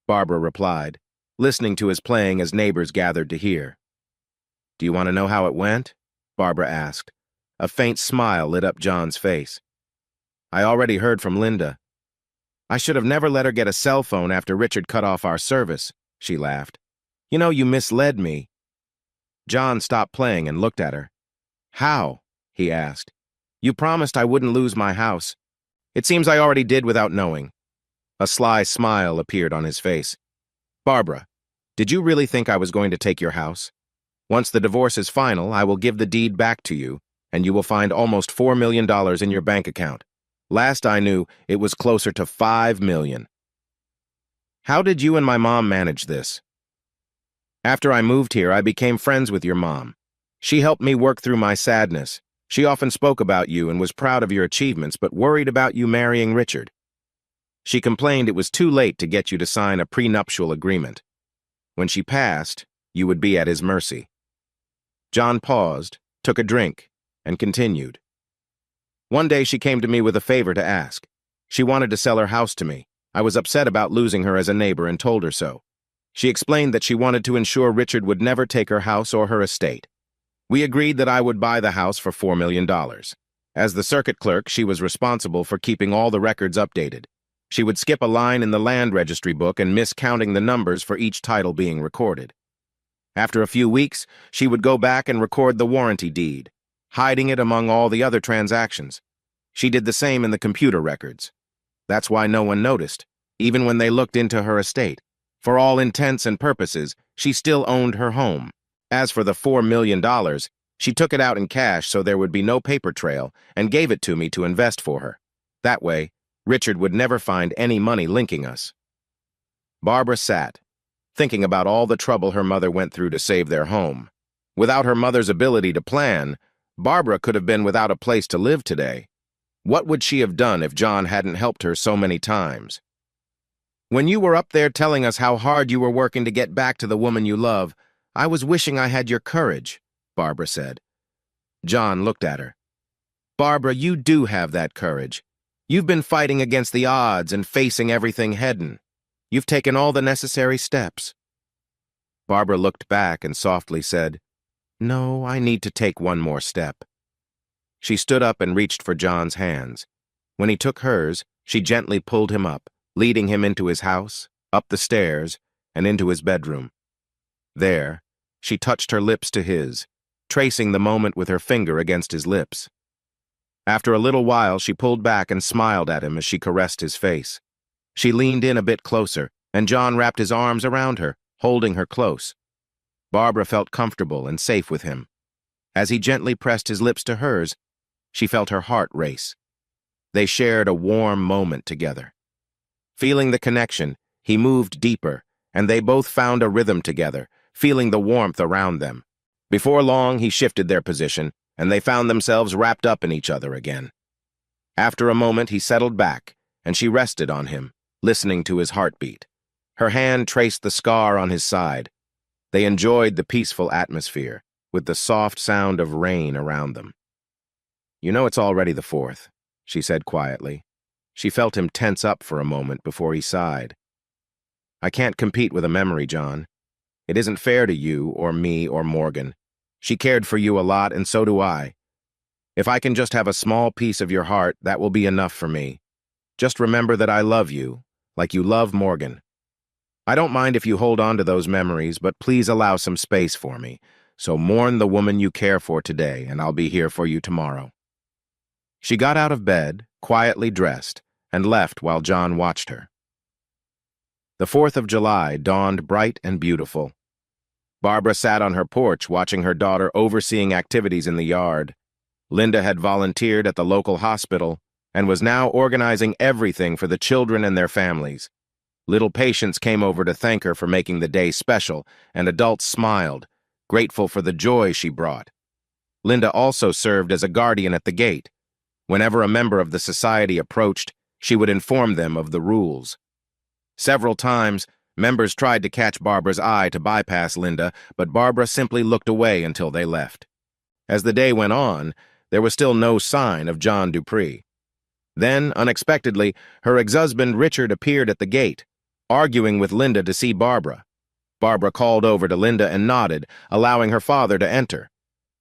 Barbara replied, listening to his playing as neighbors gathered to hear. "Do you want to know how it went?" Barbara asked. A faint smile lit up John's face. "I already heard from Linda. I should have never let her get a cell phone after Richard cut off our service," she laughed. "You know, you misled me." John stopped playing and looked at her. "How?" he asked. "You promised I wouldn't lose my house. It seems I already did without knowing." A sly smile appeared on his face. "Barbara, did you really think I was going to take your house? Once the divorce is final, I will give the deed back to you, and you will find almost $4 million in your bank account. Last I knew, it was closer to $5 million. How did you and my mom manage this? After I moved here, I became friends with your mom. She helped me work through my sadness. She often spoke about you and was proud of your achievements, but worried about you marrying Richard. She complained it was too late to get you to sign a prenuptial agreement. When she passed, you would be at his mercy." John paused, took a drink, and continued. "One day she came to me with a favor to ask. She wanted to sell her house to me. I was upset about losing her as a neighbor and told her so. She explained that she wanted to ensure Richard would never take her house or her estate. We agreed that I would buy the house for $4 million. As the circuit clerk, she was responsible for keeping all the records updated. She would skip a line in the land registry book and miss counting the numbers for each title being recorded. After a few weeks, she would go back and record the warranty deed, hiding it among all the other transactions. She did the same in the computer records. That's why no one noticed, even when they looked into her estate. For all intents and purposes, she still owned her home. As for the $4 million, she took it out in cash so there would be no paper trail and gave it to me to invest for her. That way, Richard would never find any money linking us. Barbara sat, thinking about all the trouble her mother went through to save their home. Without her mother's ability to plan, Barbara could have been without a place to live today. What would she have done if John hadn't helped her so many times? When you were up there telling us how hard you were working to get back to the woman you love, I was wishing I had your courage, Barbara said. John looked at her. Barbara, you do have that courage. You've been fighting against the odds and facing everything head-on. You've taken all the necessary steps. Barbara looked back and softly said, No, I need to take one more step. She stood up and reached for John's hands. When he took hers, she gently pulled him up, leading him into his house, up the stairs, and into his bedroom. There, she touched her lips to his, tracing the moment with her finger against his lips. After a little while, she pulled back and smiled at him as she caressed his face. She leaned in a bit closer, and John wrapped his arms around her, holding her close. Barbara felt comfortable and safe with him. As he gently pressed his lips to hers, she felt her heart race. They shared a warm moment together. Feeling the connection, he moved deeper, and they both found a rhythm together, feeling the warmth around them. Before long, he shifted their position, and they found themselves wrapped up in each other again. After a moment, he settled back, and she rested on him, listening to his heartbeat. Her hand traced the scar on his side. They enjoyed the peaceful atmosphere, with the soft sound of rain around them. You know it's already the 4th, she said quietly. She felt him tense up for a moment before he sighed. I can't compete with a memory, John. It isn't fair to you or me or Morgan. She cared for you a lot, and so do I. If I can just have a small piece of your heart, that will be enough for me. Just remember that I love you, like you love Morgan. I don't mind if you hold on to those memories, but please allow some space for me. So mourn the woman you care for today, and I'll be here for you tomorrow. She got out of bed, quietly dressed, and left while John watched her. The 4th of July dawned bright and beautiful. Barbara sat on her porch watching her daughter overseeing activities in the yard. Linda had volunteered at the local hospital and was now organizing everything for the children and their families. Little patients came over to thank her for making the day special, and adults smiled, grateful for the joy she brought. Linda also served as a guardian at the gate. Whenever a member of the society approached, she would inform them of the rules. Several times, members tried to catch Barbara's eye to bypass Linda, but Barbara simply looked away until they left. As the day went on, there was still no sign of John Dupree. Then, unexpectedly, her ex-husband Richard appeared at the gate, arguing with Linda to see Barbara. Barbara called over to Linda and nodded, allowing her father to enter.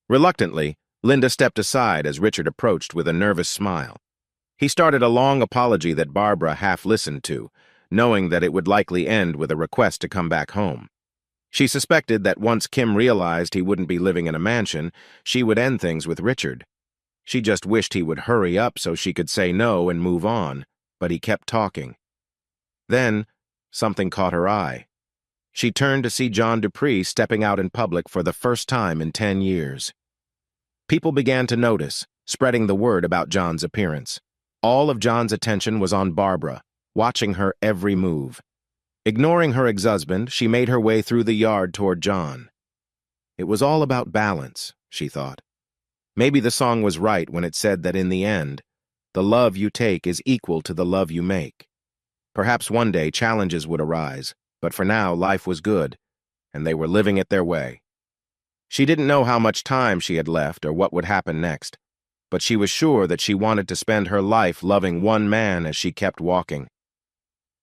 Reluctantly, Linda stepped aside as Richard approached with a nervous smile. He started a long apology that Barbara half listened to, knowing that it would likely end with a request to come back home. She suspected that once Kim realized he wouldn't be living in a mansion, she would end things with Richard. She just wished he would hurry up so she could say no and move on, but he kept talking. Then, something caught her eye. She turned to see John Dupree stepping out in public for the first time in 10 years. People began to notice, spreading the word about John's appearance. All of John's attention was on Barbara, watching her every move. Ignoring her ex-husband, she made her way through the yard toward John. It was all about balance, she thought. Maybe the song was right when it said that in the end, the love you take is equal to the love you make. Perhaps one day challenges would arise, but for now life was good, and they were living it their way. She didn't know how much time she had left or what would happen next, but she was sure that she wanted to spend her life loving one man as she kept walking.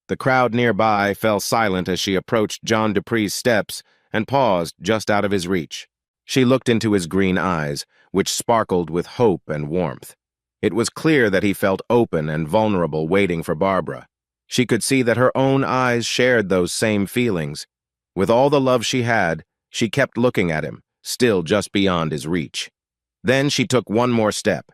The crowd nearby fell silent as she approached John Dupree's steps and paused just out of his reach. She looked into his green eyes, which sparkled with hope and warmth. It was clear that he felt open and vulnerable waiting for Barbara. She could see that her own eyes shared those same feelings. With all the love she had, She kept looking at him, still just beyond his reach. Then she took one more step,